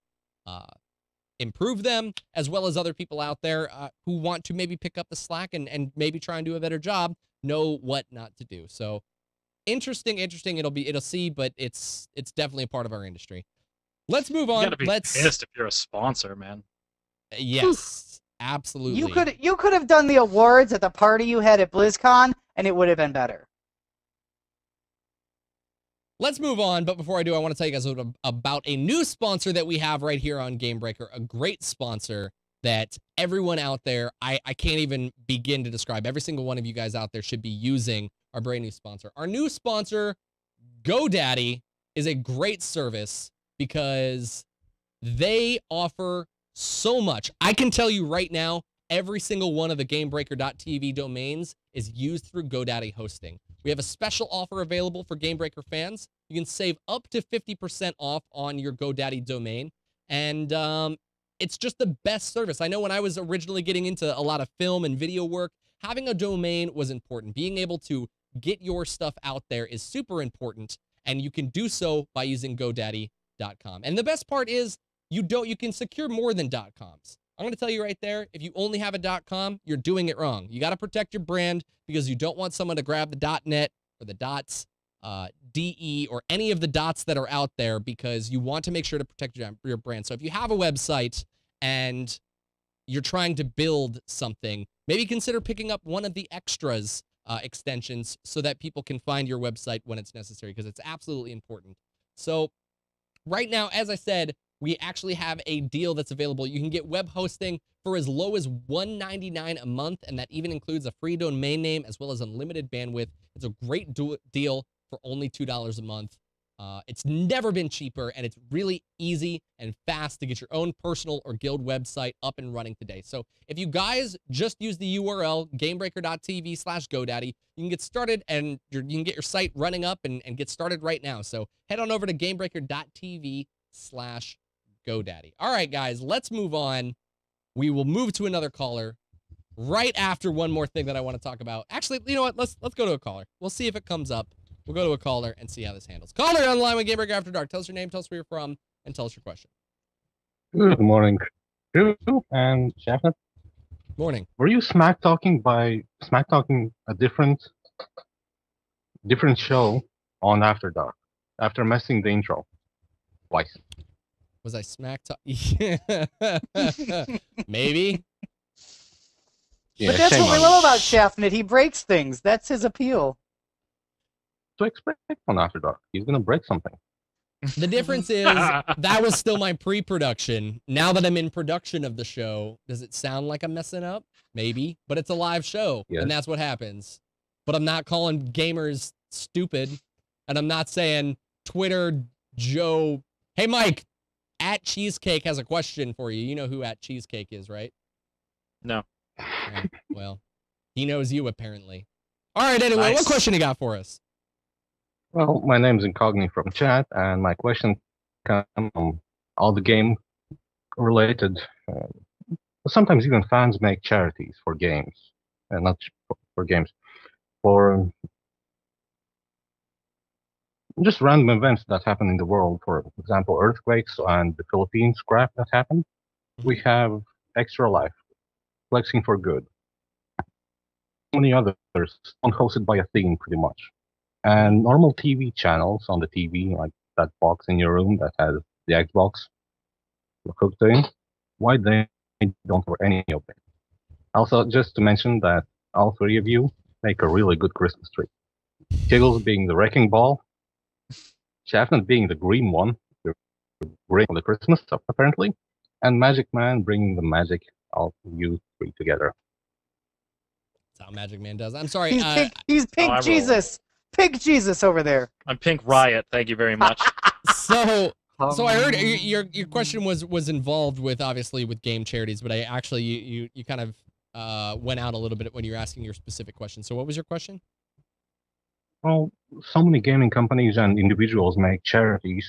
improve them, as well as other people out there who want to maybe pick up the slack and maybe try and do a better job, know what not to do. So interesting. It'll see, but it's definitely a part of our industry. Let's move on. You gotta be pissed if you're a sponsor, man. Yes, absolutely. You could have done the awards at the party you had at BlizzCon, and it would have been better. Let's move on, but before I do, I want to tell you guys about a new sponsor that we have right here on Gamebreaker, a great sponsor that everyone out there, I can't even begin to describe. Every single one of you guys out there should be using our brand new sponsor. Our new sponsor, GoDaddy, is a great service because they offer so much. I can tell you right now, every single one of the Gamebreaker.tv domains is used through GoDaddy hosting. We have a special offer available for Gamebreaker fans. You can save up to 50% off on your GoDaddy domain. And it's just the best service. I know when I was originally getting into a lot of film and video work, having a domain was important. Being able to get your stuff out there is super important. And you can do so by using GoDaddy.com. And the best part is you can secure more than .coms. I'm going to tell you right there, if you only have a .com, you're doing it wrong. You got to protect your brand because you don't want someone to grab the .net or the .de or any of the dots that are out there, because you want to make sure to protect your brand. So if you have a website and you're trying to build something, maybe consider picking up one of the extras extensions so that people can find your website when it's necessary, because it's absolutely important. So right now, as I said, we actually have a deal that's available. You can get web hosting for as low as $1.99 a month, and that even includes a free domain name as well as unlimited bandwidth. It's a great deal for only $2 a month. It's never been cheaper, and it's really easy and fast to get your own personal or guild website up and running today. So if you guys just use the URL, gamebreaker.tv/GoDaddy, you can get started, and you can get your site running up and get started right now. So head on over to gamebreaker.tv/GoDaddy. All right, guys, let's move on. We will move to another caller right after one more thing that I want to talk about. Actually, you know what? Let's go to a caller. We'll see if it comes up. We'll go to a caller and see how this handles. Caller on the line with Gamebreaker After Dark. Tell us your name, tell us where you're from, and tell us your question. Good morning, Drew and Shafnet. Morning. Were you smack talking a different show on After Dark after messing the intro twice? Was I smack talking? Maybe. Yeah, but that's what we love about Shafnet. He breaks things. That's his appeal. To expect on After Dark, he's gonna break something. The difference is that was still my pre-production. Now that I'm in production of the show, does it sound like I'm messing up? Maybe, but it's a live show, and that's what happens. But I'm not calling gamers stupid, and I'm not saying Twitter Joe. Hey, Mike, @Cheesecake has a question for you. You know who @Cheesecake is, right? No. Yeah, well, he knows you apparently. All right, anyway, Nice. what question you got for us? Well, my name's Incogni from chat, and my question comes from all the game-related. Sometimes even fans make charities for games, and not for games, for just random events that happen in the world. For example, earthquakes and the Philippines crap that happened. We have Extra Life, Flexing for Good. So many others, hosted by a theme, pretty much. And normal TV channels on the TV, like that box in your room that has the Xbox hooked in, why they don't cover any of it? Also, just to mention that all three of you make a really good Christmas tree. Kiggles being the wrecking ball, Chafnut being the green one, the green for the Christmas stuff apparently, and Magic Man bringing the magic of you three together. That's how Magic Man does. I'm sorry. He's Pink Jesus. Pink Jesus over there. I'm Pink Riot. Thank you very much. So I heard your question was involved with, obviously, with game charities, but I actually you kind of went out a little bit when you were asking your specific question. So what was your question? Well, so many gaming companies and individuals make charities,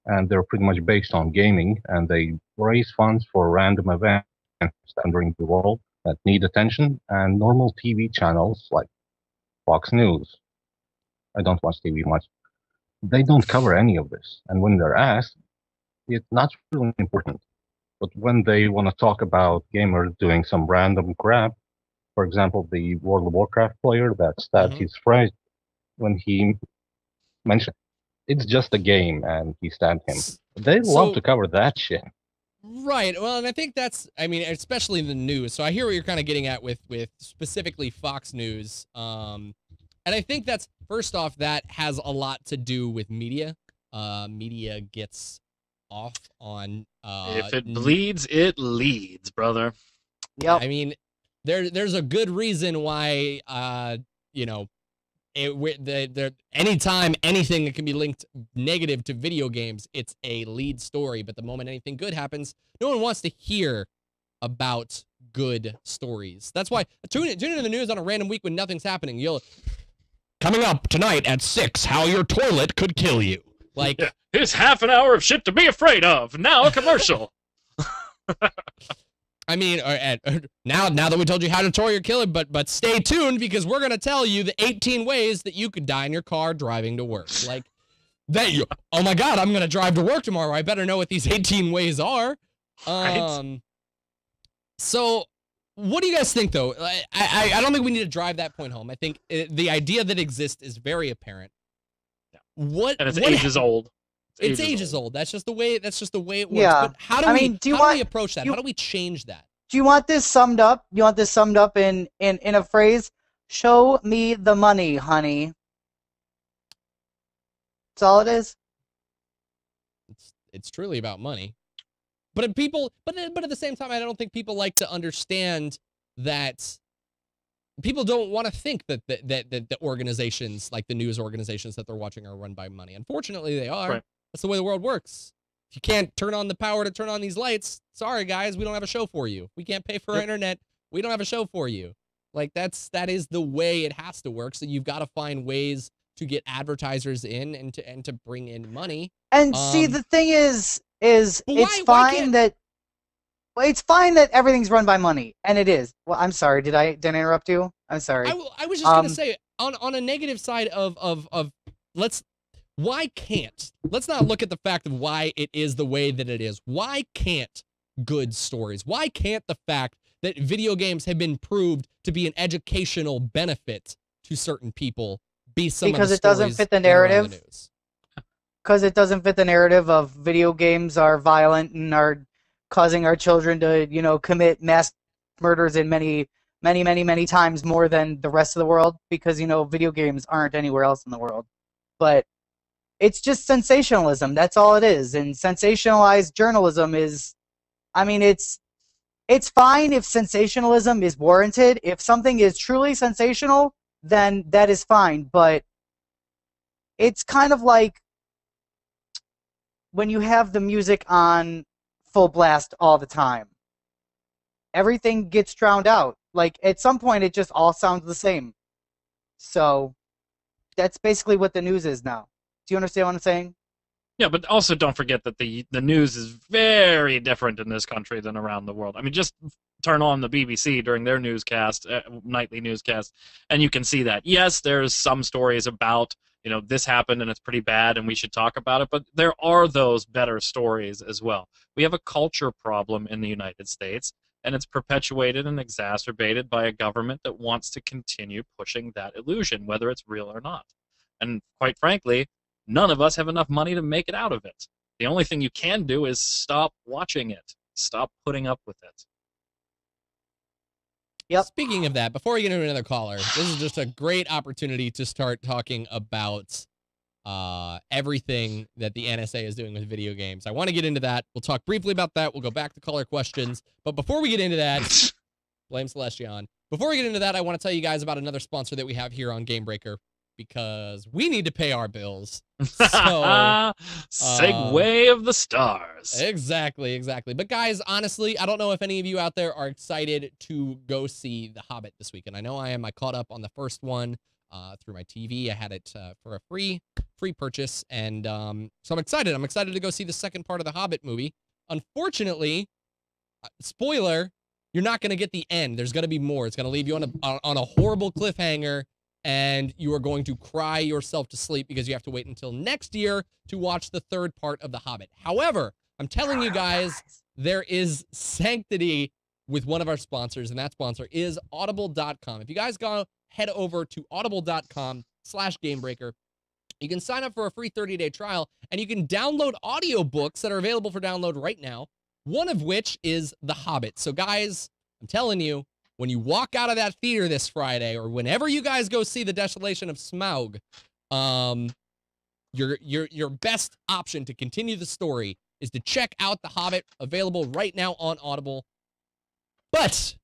and they're pretty much based on gaming, and they raise funds for random events during the world that need attention, and normal TV channels like Fox News. I don't watch TV much. They don't cover any of this, and when they're asked, it's not really important. But when they want to talk about gamers doing some random crap, for example, the World of Warcraft player that stabbed his friend, when he mentioned it's just a game and he stabbed him, they love to cover that shit. Right. Well, and I think that's, I mean, especially in the news. So I hear what you're kind of getting at with specifically Fox News. And I think that's, first off, that has a lot to do with media. Media gets off on... if it bleeds, it leads, brother. Yep. I mean, there's a good reason why, you know, anytime anything that can be linked negative to video games, it's a lead story. But the moment anything good happens, no one wants to hear about good stories. That's why tune into the news on a random week when nothing's happening. Coming up tonight at 6, how your toilet could kill you. Like, here's half an hour of shit to be afraid of. Now a commercial. I mean, now that we told you how to toilet kill it, but stay tuned because we're gonna tell you the 18 ways that you could die in your car driving to work. Like, oh my God, I'm gonna drive to work tomorrow. I better know what these 18 ways are. Right. So, what do you guys think, though? I don't think we need to drive that point home. I think the idea that exists is very apparent. And it's ages old. It's ages old. That's just the way it works. Yeah. But how do we approach that? How do we change that? Do you want this summed up? You want this summed up in a phrase? Show me the money, honey. That's all it is. It's truly about money. But at the same time, I don't think people like to understand that people don't want to think that the organizations, like the news organizations that they're watching, are run by money. Unfortunately, they are. Right. That's the way the world works. If you can't turn on the power to turn on these lights, sorry guys, we don't have a show for you. We can't pay for our internet. We don't have a show for you. Like that is the way it has to work. So you've got to find ways to get advertisers in and to bring in money. And see, the thing is it's fine that everything's run by money, and it is. Well, I'm sorry. Did I interrupt you? I'm sorry. I was just gonna say on a negative side of let's not look at the fact of why it is the way that it is. Why can't good stories? Why can't the fact that video games have been proved to be an educational benefit to certain people be some because of the it doesn't fit the narrative? Because it doesn't fit the narrative of video games are violent and are causing our children to, commit mass murders in many times more than the rest of the world, because, video games aren't anywhere else in the world. But it's just sensationalism. That's all it is. And sensationalized journalism is, it's fine if sensationalism is warranted. If something is truly sensational, then that is fine. But it's kind of like when you have the music on full blast all the time. Everything gets drowned out. Like, at some point, it just all sounds the same. So that's basically what the news is now. Do you understand what I'm saying? Yeah, but also don't forget that the news is very different in this country than around the world. I mean, just turn on the BBC during their newscast, nightly newscast, and you can see that. Yes, there's some stories about, this happened and it's pretty bad and we should talk about it, but there are those better stories as well. We have a culture problem in the United States, and it's perpetuated and exacerbated by a government that wants to continue pushing that illusion, whether it's real or not. And quite frankly, none of us have enough money to make it out of it. The only thing you can do is stop watching it. Stop putting up with it. Yep. Speaking of that, before we get into another caller, this is just a great opportunity to start talking about everything that the NSA is doing with video games. I want to get into that. We'll talk briefly about that. We'll go back to caller questions. But before we get into that, blame Celestion. Before we get into that, I want to tell you guys about another sponsor that we have here on Gamebreaker, because we need to pay our bills. So, segue of the stars. Exactly. But guys, honestly, I don't know if any of you out there are excited to go see The Hobbit this weekend. I know I am. I caught up on the first one through my TV. I had it for a free purchase, and so I'm excited. I'm excited to go see the second part of the Hobbit movie. Unfortunately, spoiler, you're not going to get the end. There's going to be more. It's going to leave you on a horrible cliffhanger, and you are going to cry yourself to sleep because you have to wait until next year to watch the third part of The Hobbit. However, I'm telling you guys, there is sanctity with one of our sponsors, and that sponsor is Audible.com. If you guys go head over to Audible.com/Gamebreaker, you can sign up for a free 30-day trial, and you can download audiobooks that are available for download right now, one of which is The Hobbit. So guys, I'm telling you, when you walk out of that theater this Friday, or whenever you guys go see The Desolation of Smaug, your best option to continue the story is to check out The Hobbit, available right now on Audible. But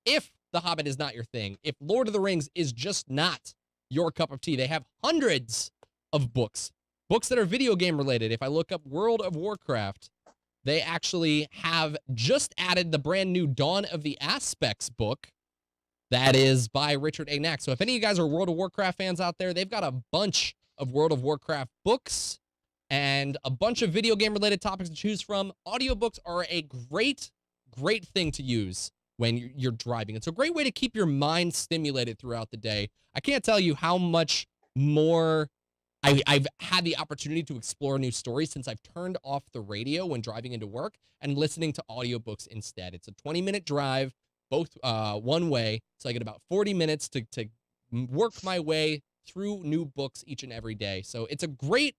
if The Hobbit is not your thing, if Lord of the Rings is just not your cup of tea, they have hundreds of books that are video game related. If I look up World of Warcraft, they actually have just added the brand new Dawn of the Aspects book that is by Richard A. Knack. So if any of you guys are World of Warcraft fans out there, they've got a bunch of World of Warcraft books and a bunch of video game related topics to choose from. Audiobooks are a great thing to use when you're driving. It's a great way to keep your mind stimulated throughout the day. I can't tell you how much more I've had the opportunity to explore new stories since I've turned off the radio when driving into work and listening to audiobooks instead. It's a 20-minute drive, both one way, so I get about 40 minutes to work my way through new books each and every day. So it's a great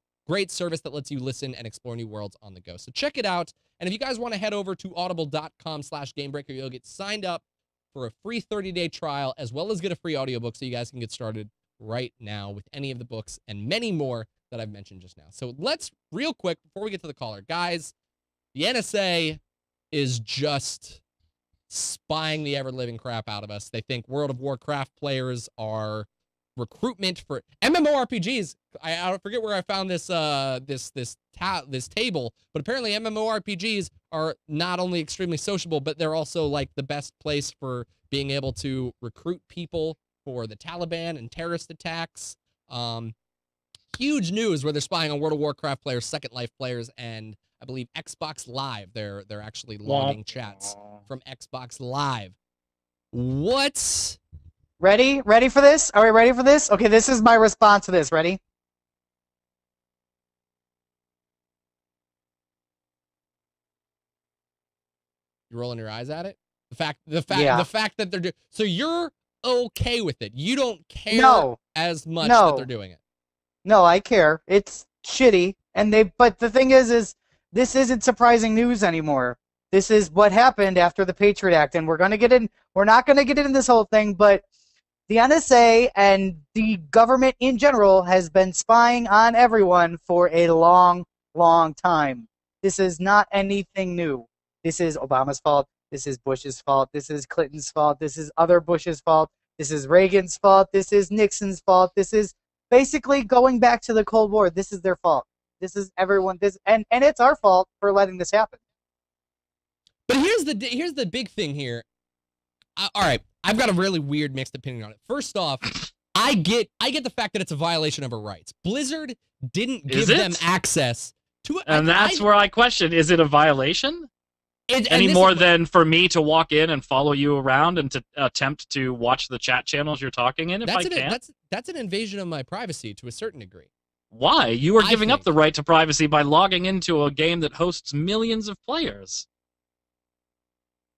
service that lets you listen and explore new worlds on the go. So check it out. And if you guys want to head over to audible.com/Gamebreaker, you'll get signed up for a free 30-day trial, as well as get a free audiobook so you guys can get started right now with any of the books and many more that I've mentioned just now. So let's, real quick, before we get to the caller, guys, the NSA is just spying the ever-living crap out of us. They think World of Warcraft players are recruitment for MMORPGs. I forget where I found this this table, but apparently MMORPGs are not only extremely sociable, but they're also like the best place for being able to recruit people for the Taliban and terrorist attacks. Huge news where they're spying on World of Warcraft players, Second Life players, and I believe Xbox Live. They're actually logging chats from Xbox Live. What? Ready for this? Are we ready for this? Okay, this is my response to this. Ready? You rolling your eyes at it? The fact that they're doing. So you're okay with it. You don't care as much that they're doing it. No, I care. It's shitty, but the thing is this isn't surprising news anymore. This is what happened after the Patriot Act, and we're not going to get into this whole thing, but the NSA and the government in general has been spying on everyone for a long, long time. This is not anything new. This is Obama's fault. This is Bush's fault. This is Clinton's fault. This is other Bush's fault. This is Reagan's fault. This is Nixon's fault. This is basically going back to the Cold War. This is their fault. This is everyone. And it's our fault for letting this happen. But here's the big thing here. All right, I've got a really weird mixed opinion on it. First off, I get the fact that it's a violation of her rights. Blizzard didn't give them access to it. And that's where I question, is it a violation? Any more than for me to walk in and follow you around and to attempt to watch the chat channels you're talking in if I can? That's an invasion of my privacy to a certain degree. Why? You are giving up the right to privacy by logging into a game that hosts millions of players.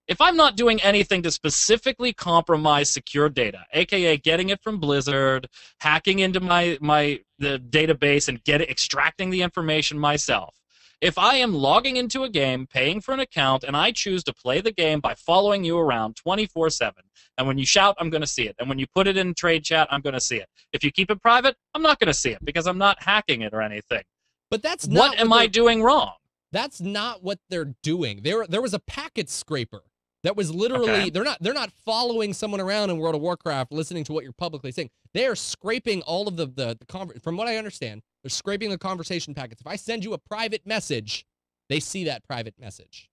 If I'm not doing anything to specifically compromise secure data, aka getting it from Blizzard, hacking into the database and extracting the information myself, if I am logging into a game, paying for an account, and I choose to play the game by following you around 24/7, and when you shout, I'm going to see it, and when you put it in trade chat, I'm going to see it. If you keep it private, I'm not going to see it because I'm not hacking it or anything. But that's not what am I doing wrong? That's not what they're doing. There was a packet scraper that was literally they're not following someone around in World of Warcraft listening to what you're publicly saying. They are scraping all of the from what I understand, they're scraping the conversation packets. If I send you a private message, they see that private message.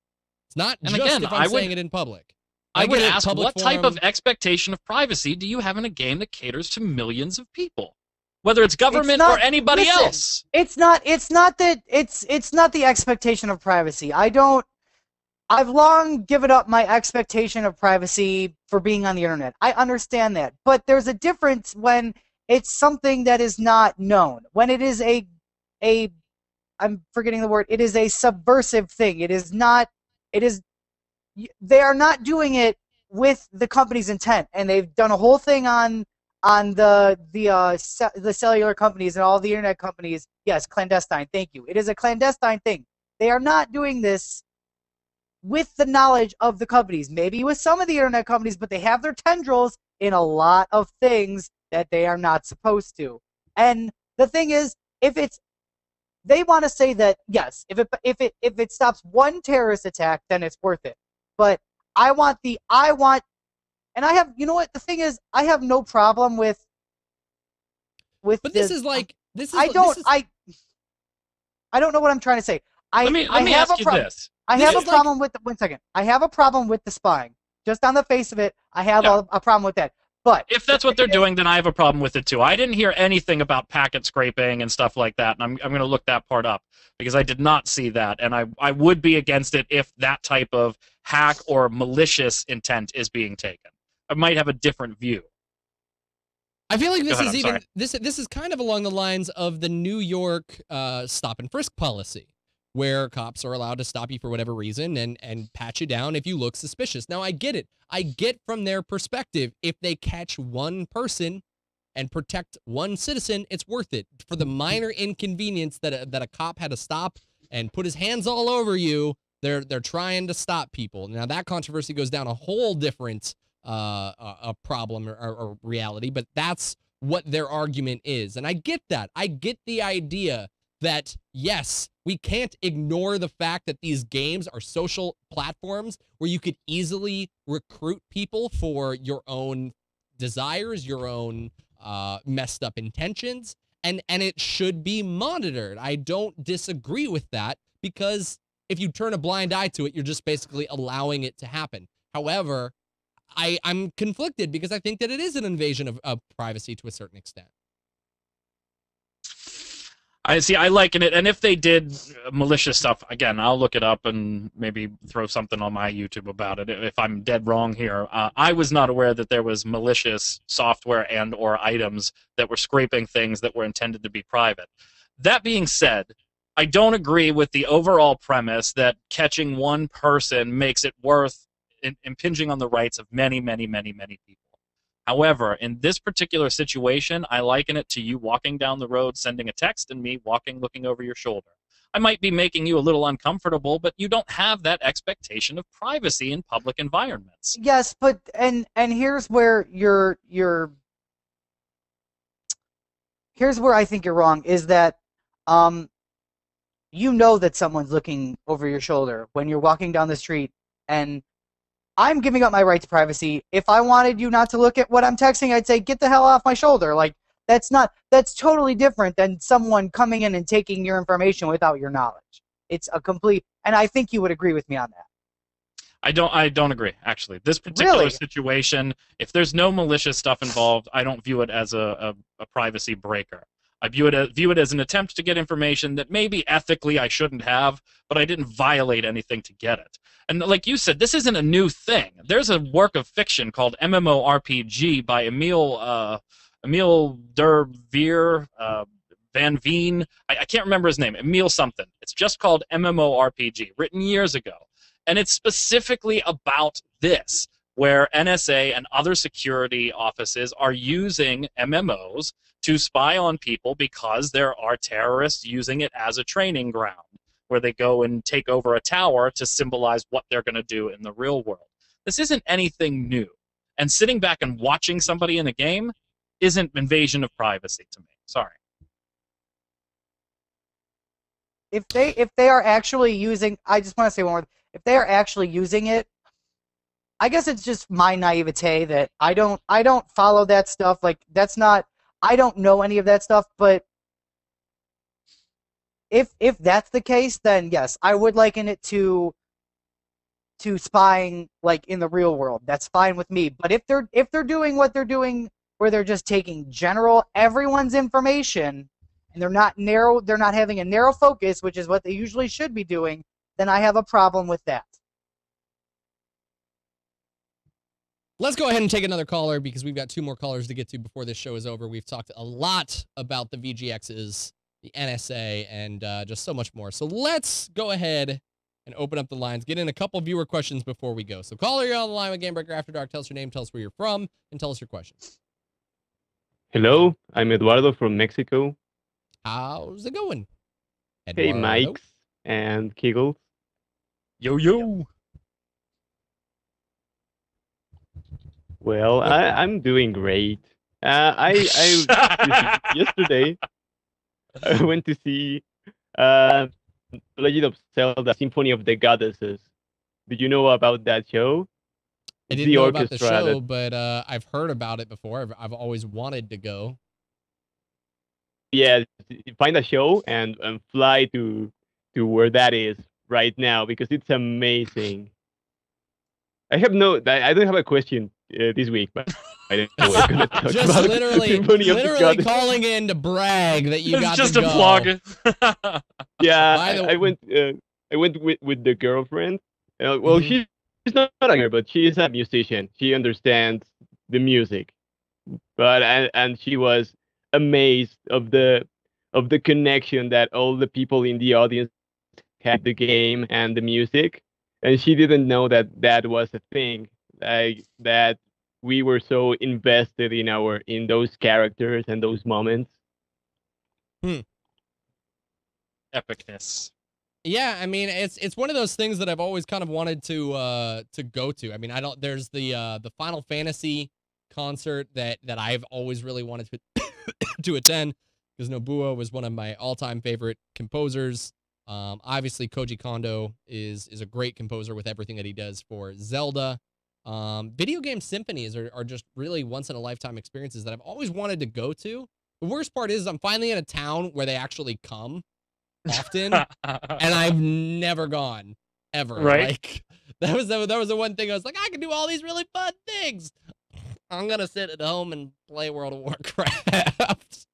It's not if I'm saying it in public. I would ask, what type of expectation of privacy do you have in a game that caters to millions of people? Whether it's government or anybody else. It's not the expectation of privacy. I've long given up my expectation of privacy for being on the internet. I understand that. But there's a difference when it's something that is not known. When it is I'm forgetting the word, it is a subversive thing. They are not doing it with the company's intent. And they've done a whole thing on the cellular companies and all the internet companies. Yes, clandestine, thank you. It is a clandestine thing. They are not doing this with the knowledge of the companies. Maybe with some of the internet companies, but they have their tendrils in a lot of things that they are not supposed to. And the thing is, they want to say that yes, if it stops one terrorist attack, then it's worth it. But and I have, you know what, the thing is, I have no problem with But this is I don't know what I'm trying to say. Let me ask you this. I have a problem with one second. I have a problem with the spying. Just on the face of it, I have a problem with that. But if that's what they're doing, then I have a problem with it too. I didn't hear anything about packet scraping and stuff like that, and I'm going to look that part up because I did not see that, and I would be against it if that type of hack or malicious intent is being taken. I might have a different view. I feel like this is kind of along the lines of the New York stop and frisk policy, where cops are allowed to stop you for whatever reason and pat you down if you look suspicious. Now, I get it. I get from their perspective, if they catch one person and protect one citizen, it's worth it. For the minor inconvenience that a cop had to stop and put his hands all over you, they're trying to stop people. Now, that controversy goes down a whole different a problem or reality, but that's what their argument is. And I get that. I get the idea that, yes, we can't ignore the fact that these games are social platforms where you could easily recruit people for your own desires, your own messed up intentions, and it should be monitored. I don't disagree with that, because if you turn a blind eye to it, you're just basically allowing it to happen. However, I'm conflicted because I think that it is an invasion of privacy to a certain extent. I liken it, and if they did malicious stuff, again, I'll look it up and maybe throw something on my YouTube about it if I'm dead wrong here. I was not aware that there was malicious software and or items that were scraping things that were intended to be private. That being said, I don't agree with the overall premise that catching one person makes it worth impinging on the rights of many, many, many, many people. However, in this particular situation, I liken it to you walking down the road, sending a text, and me looking over your shoulder. I might be making you a little uncomfortable, but you don't have that expectation of privacy in public environments. Yes, but and here's where here's where I think you're wrong, is that you know that someone's looking over your shoulder when you're walking down the street, and I'm giving up my right to privacy. If I wanted you not to look at what I'm texting, I'd say, get the hell off my shoulder. Like, that's totally different than someone coming in and taking your information without your knowledge. It's a complete, and I think you would agree with me on that. I don't agree, actually. This particular Really? situation, if there's no malicious stuff involved, I don't view it as a privacy breaker. I view it as an attempt to get information that maybe ethically I shouldn't have, but I didn't violate anything to get it. And like you said, this isn't a new thing. There's a work of fiction called MMORPG by Emil der Veer Van Veen. I can't remember his name. Emil something. It's just called MMORPG, written years ago. And it's specifically about this, where NSA and other security offices are using MMOs to spy on people because there are terrorists using it as a training ground, where they go and take over a tower to symbolize what they're going to do in the real world. This isn't anything new. And sitting back and watching somebody in a game isn't invasion of privacy to me. Sorry. If they are actually using, I just want to say one more. If they are actually using it, I guess it's just my naivete that I don't follow that stuff. Like, that's not, I don't know any of that stuff. But if that's the case, then yes, I would liken it to spying like in the real world. That's fine with me. But if they're doing what they're doing, where they're just taking everyone's information, and they're not having a narrow focus, which is what they usually should be doing, then I have a problem with that. Let's go ahead and take another caller because we've got 2 more callers to get to before this show is over. We've talked a lot about the VGXs, the NSA, and just so much more. So let's go ahead and open up the lines, get in a couple viewer questions before we go. So caller, you're on the line with Gamebreaker After Dark. Tell us your name, tell us where you're from, and tell us your questions. Hello, I'm Eduardo from Mexico. How's it going, Hey, Eduardo? Mikes and Kegels. Yo, yo. Well, I'm doing great. Yesterday I went to see Legend of Zelda: Symphony of the Goddesses. Did you know about that show? I didn't know about the show, but I've heard about it before. I've always wanted to go. Yeah, find a show and fly to where that is right now because it's amazing. I don't have a question this week, but I didn't know we're gonna talk just about literally calling in to brag that you got just to go. a plug. Yeah, I went with the girlfriend. Well, she's not a girl, but she is a musician. She understands the music, but and she was amazed of the connection that all the people in the audience had the game and the music, and she didn't know that was a thing, like that we were so invested in those characters and those moments. Epicness. Yeah, I mean it's one of those things that I've always kind of wanted to go to. I mean, there's the Final Fantasy concert that I've always really wanted to attend because Nobuo was one of my all-time favorite composers. Obviously Koji Kondo is a great composer with everything that he does for Zelda. Video game symphonies are just really once in a lifetime experiences that I've always wanted to go to. The worst part is I'm finally in a town where they actually come often, and I've never gone ever. Right? Like that was the one thing I was like, I can do all these really fun things. I'm gonna sit at home and play World of Warcraft.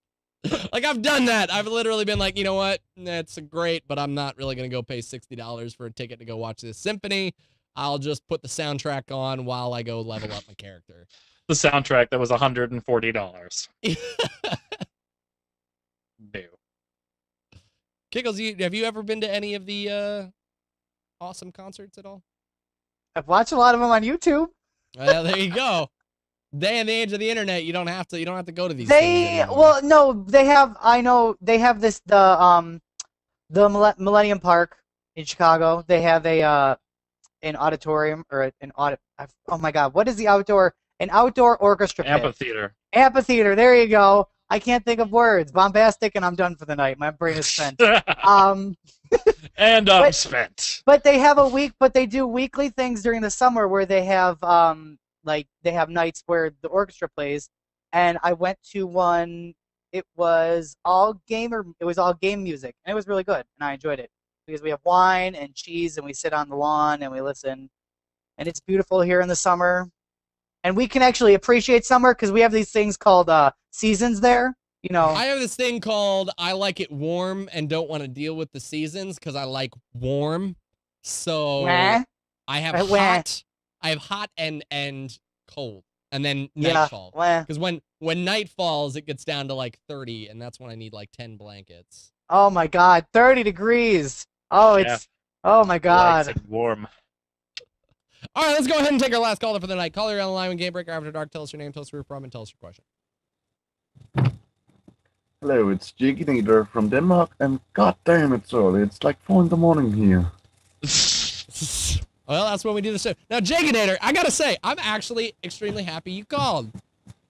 Like I've done that. I've literally been like, you know what? That's great, but I'm not really gonna go pay $60 for a ticket to go watch this symphony. I'll just put the soundtrack on while I go level up my character. The soundtrack that was $140. Boo. Kickles, have you ever been to any of the awesome concerts at all? I've watched a lot of them on YouTube. Well, there you go. Day and the age of the internet, you don't have to go to these things anymore. Well, no, they have. I know they have this the Millennium Park in Chicago. They have an auditorium or an audit. Oh my God, what is the outdoor? An outdoor orchestra pit. Amphitheater. Amphitheater. There you go. I can't think of words. Bombastic, and I'm done for the night. My brain is spent. And I'm spent. But they have a week. But they do weekly things during the summer where they have like they have nights where the orchestra plays. And I went to one. It was all game music, and it was really good, and I enjoyed it because we have wine and cheese, and we sit on the lawn and we listen. and it's beautiful here in the summer. And we can actually appreciate summer because we have these things called seasons there. You know, I have this thing called I like it warm and don't want to deal with the seasons because I like warm. So Wah. I have hot. I have hot and cold, and then nightfall. Because when night falls, it gets down to like 30, and that's when I need like 10 blankets. Oh my God, 30 degrees. Oh, it's oh my God. It's warm. All right, let's go ahead and take our last caller for the night. Caller, you're on the line with Gamebreaker After Dark. Tell us your name, tell us where you're from, and tell us your question. Hello, it's Jiginator from Denmark, and goddamn, it's early. It's like 4 in the morning here. Well, that's when we do the show. Now, Jiginator, I gotta say, I'm actually extremely happy you called,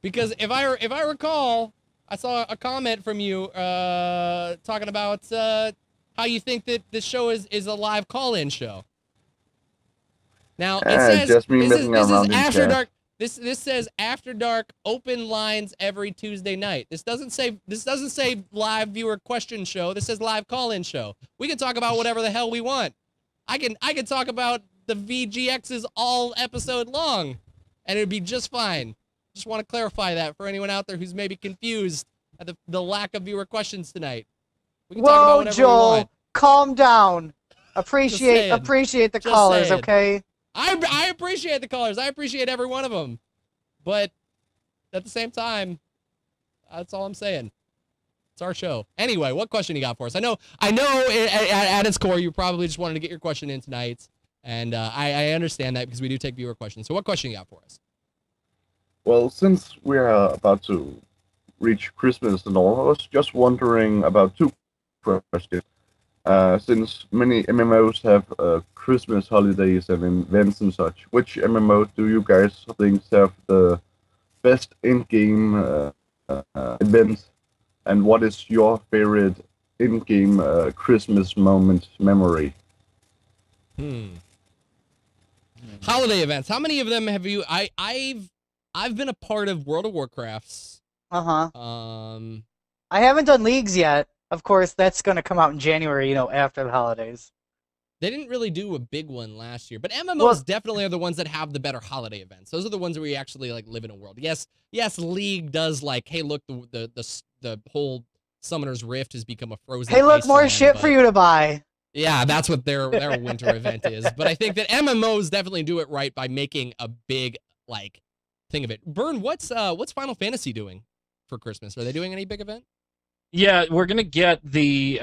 because if I recall, I saw a comment from you talking about how you think that this show is a live call-in show. Now it says just me this is After chat. Dark. This says After Dark open lines every Tuesday night. This doesn't say live viewer question show. This says live call-in show. We can talk about whatever the hell we want. I can talk about the VGXs all episode long, and it'd be just fine. Just want to clarify that for anyone out there who's maybe confused at the lack of viewer questions tonight. We can talk about whatever we Joel, want. calm down. Appreciate the callers, saying. okay? I appreciate the callers. I appreciate every one of them. But at the same time, that's all I'm saying. It's our show. Anyway, what question you got for us? I know at its core, you probably just wanted to get your question in tonight. And I understand that because we do take viewer questions. So what question you got for us? Well, since we are about to reach Christmas and all, I was just wondering about 2 questions. Since many MMOs have Christmas holidays and events and such, which MMO do you guys think have the best in-game events? And what is your favorite in-game Christmas moment memory? Holiday events. How many of them have you? I've been a part of World of Warcraft's. I haven't done leagues yet. Of course, that's going to come out in January, after the holidays. They didn't really do a big one last year, but MMOs definitely are the ones that have the better holiday events. Those are the ones where you actually like live in a world. Yes, League does like, hey, look, the whole Summoner's Rift has become a frozen. Hey, look, more Iceland, shit for you to buy. Yeah, that's what their winter event is. But I think that MMOs definitely do it right by making a big like thing of it. Burn, what's Final Fantasy doing for Christmas? Are they doing any big event? Yeah, we're gonna get the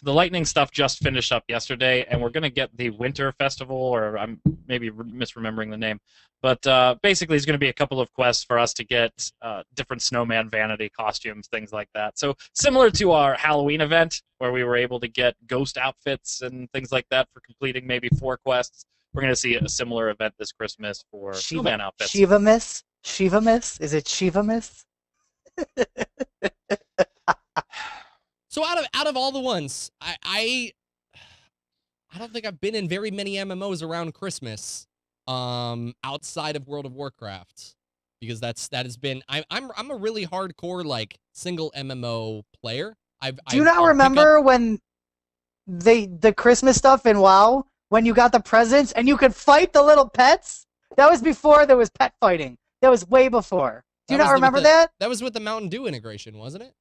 lightning stuff just finished up yesterday, and we're gonna get the winter festival, or I'm maybe misremembering the name, but basically it's gonna be a couple of quests for us to get different snowman vanity costumes, things like that. So similar to our Halloween event, where we were able to get ghost outfits and things like that for completing maybe 4 quests. We're gonna see a similar event this Christmas for snowman outfits. Shiva Miss? Is it Shiva Miss? So out of all the ones, I don't think I've been in very many MMOs around Christmas, outside of World of Warcraft, because that has been I'm a really hardcore like single MMO player. Do you not remember when the Christmas stuff in WoW, when you got the presents and you could fight the little pets? That was before there was pet fighting. That was way before. Do you not remember that? That was with the Mountain Dew integration, wasn't it?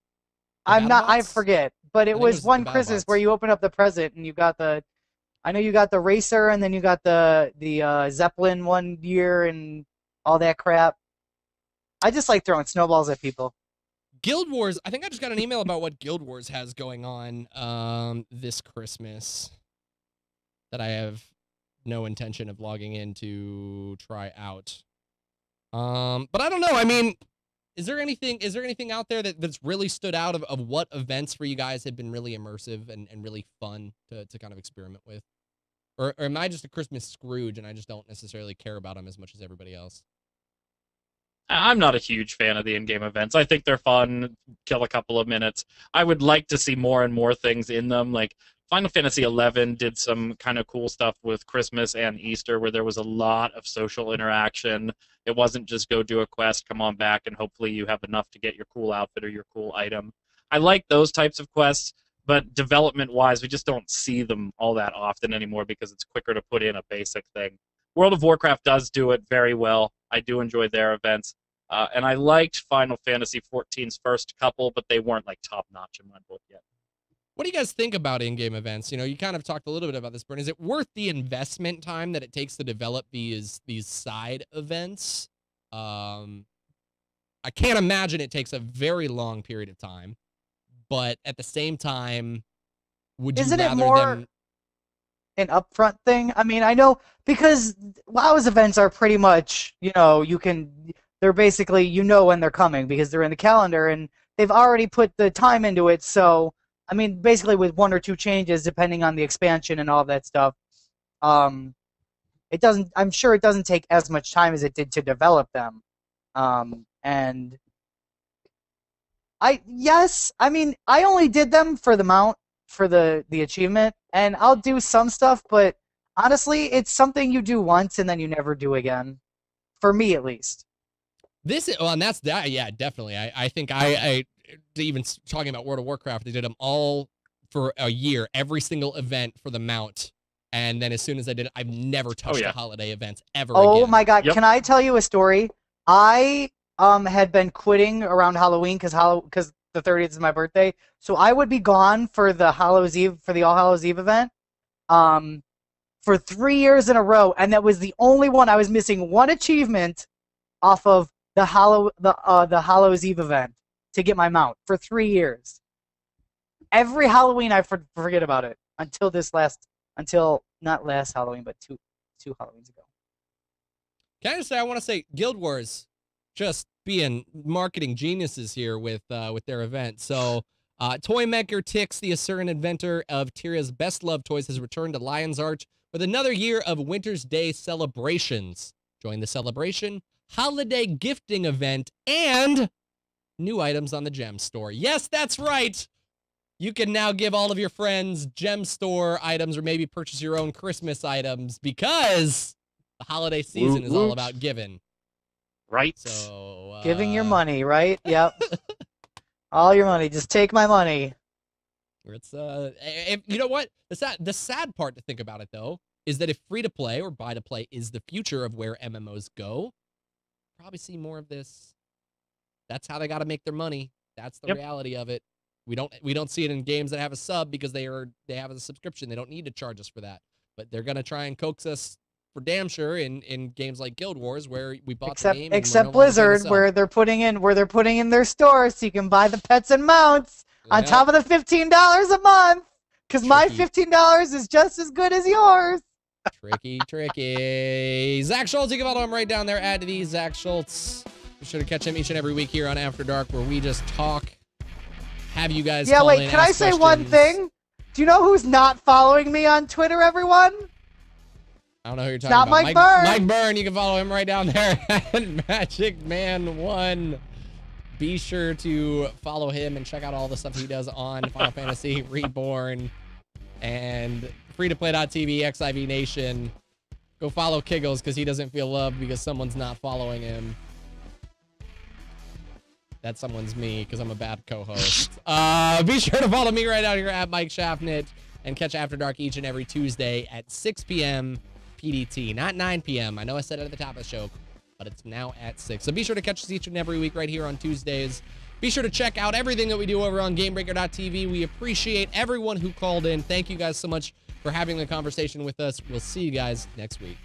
I forget, but it was one Christmas where you opened up the present and you got I know you got the racer and then you got the Zeppelin one year and all that crap. I just like throwing snowballs at people. Guild Wars, I think I just got an email about what Guild Wars has going on this Christmas that I have no intention of logging in to try out. But I don't know. I mean, is there anything out there that's really stood out of what events for you guys have been really immersive and really fun to kind of experiment with? Or am I just a Christmas Scrooge and I just don't necessarily care about them as much as everybody else? I'm not a huge fan of the in-game events. I think they're fun, kill a couple of minutes. I would like to see more and more things in them. Like Final Fantasy XI did some kind of cool stuff with Christmas and Easter where there was a lot of social interaction. It wasn't just go do a quest, come on back, and hopefully you have enough to get your cool outfit or your cool item. I like those types of quests, but development-wise, we just don't see them all that often anymore because it's quicker to put in a basic thing. World of Warcraft does do it very well. I do enjoy their events. And I liked Final Fantasy XIV's first couple, but they weren't like top notch in my book yet. What do you guys think about in-game events? You know, you kind of talked a little bit about this, Bern. Is it worth the investment time that it takes to develop these side events? I can't imagine it takes a very long period of time, but at the same time, would you Isn't it rather more them... an upfront thing? I mean, I know because WoW's events are pretty much, you know, they're basically, you know when they're coming because they're in the calendar and they've already put the time into it. So, I mean, basically with 1 or 2 changes depending on the expansion and all that stuff, I'm sure it doesn't take as much time as it did to develop them. And I mean, I only did them for the mount, for the achievement, and I'll do some stuff, but honestly, it's something you do once and then you never do again. For me, at least. And that's that. Yeah, definitely. I think I even talking about World of Warcraft, they did them all for a year, every single event for the mount. And then as soon as I did it, I've never touched the holiday events ever again. Oh my God. Yep. Can I tell you a story? I had been quitting around Halloween because the 30th is my birthday. So I would be gone for the Hallows Eve, for the All Hallows Eve event, for 3 years in a row. And that was the only one. I was missing one achievement off of the Hallows Eve event to get my mount for 3 years. Every Halloween I forget about it until not last Halloween, but two Halloweens ago. Can I just say, I want to say Guild Wars just being marketing geniuses here with their event. So toy maker Tix, the Asuran inventor of Tyria's best loved toys, has returned to Lion's Arch with another year of Winter's Day celebrations. Join the celebration, holiday gifting event, and new items on the gem store. Yes, that's right. You can now give all of your friends gem store items or maybe purchase your own Christmas items because the holiday season is all about giving. Right. So giving your money, right? Yep. All your money. Just take my money. It's you know what? The sad part to think about it though is that if free to play or buy to play is the future of where MMOs go, probably see more of this. That's how they got to make their money. That's the reality of it. We don't see it in games that have a sub because they have a subscription. They don't need to charge us for that. But they're gonna try and coax us for damn sure in games like Guild Wars where we bought the game. Except Blizzard, where they're putting in their store so you can buy the pets and mounts on top of the $15 a month. Because my $15 is just as good as yours. Tricky. Zach Schultz, you can follow him right down there at the Zach Schultz. Be sure to catch him each and every week here on After Dark, where we just talk. Have you guys? Yeah, wait. Can I say one thing? Do you know who's not following me on Twitter, everyone? I don't know who you're talking about. Not Mike Byrne. Mike Byrne. You can follow him right down there at Magic Man 1. Be sure to follow him and check out all the stuff he does on Final Fantasy Reborn and free-to-play.tv, XIV Nation. Go follow Kiggles because he doesn't feel loved because someone's not following him. That someone's me because I'm a bad co-host. Be sure to follow me right out here at Mike Schaffnit and catch After Dark each and every Tuesday at 6 p.m. PDT, not 9 p.m. I know I said it at the top of the show, but it's now at 6. So be sure to catch us each and every week right here on Tuesdays. Be sure to check out everything that we do over on Gamebreaker.tv. We appreciate everyone who called in. Thank you guys so much for having the conversation with us. We'll see you guys next week.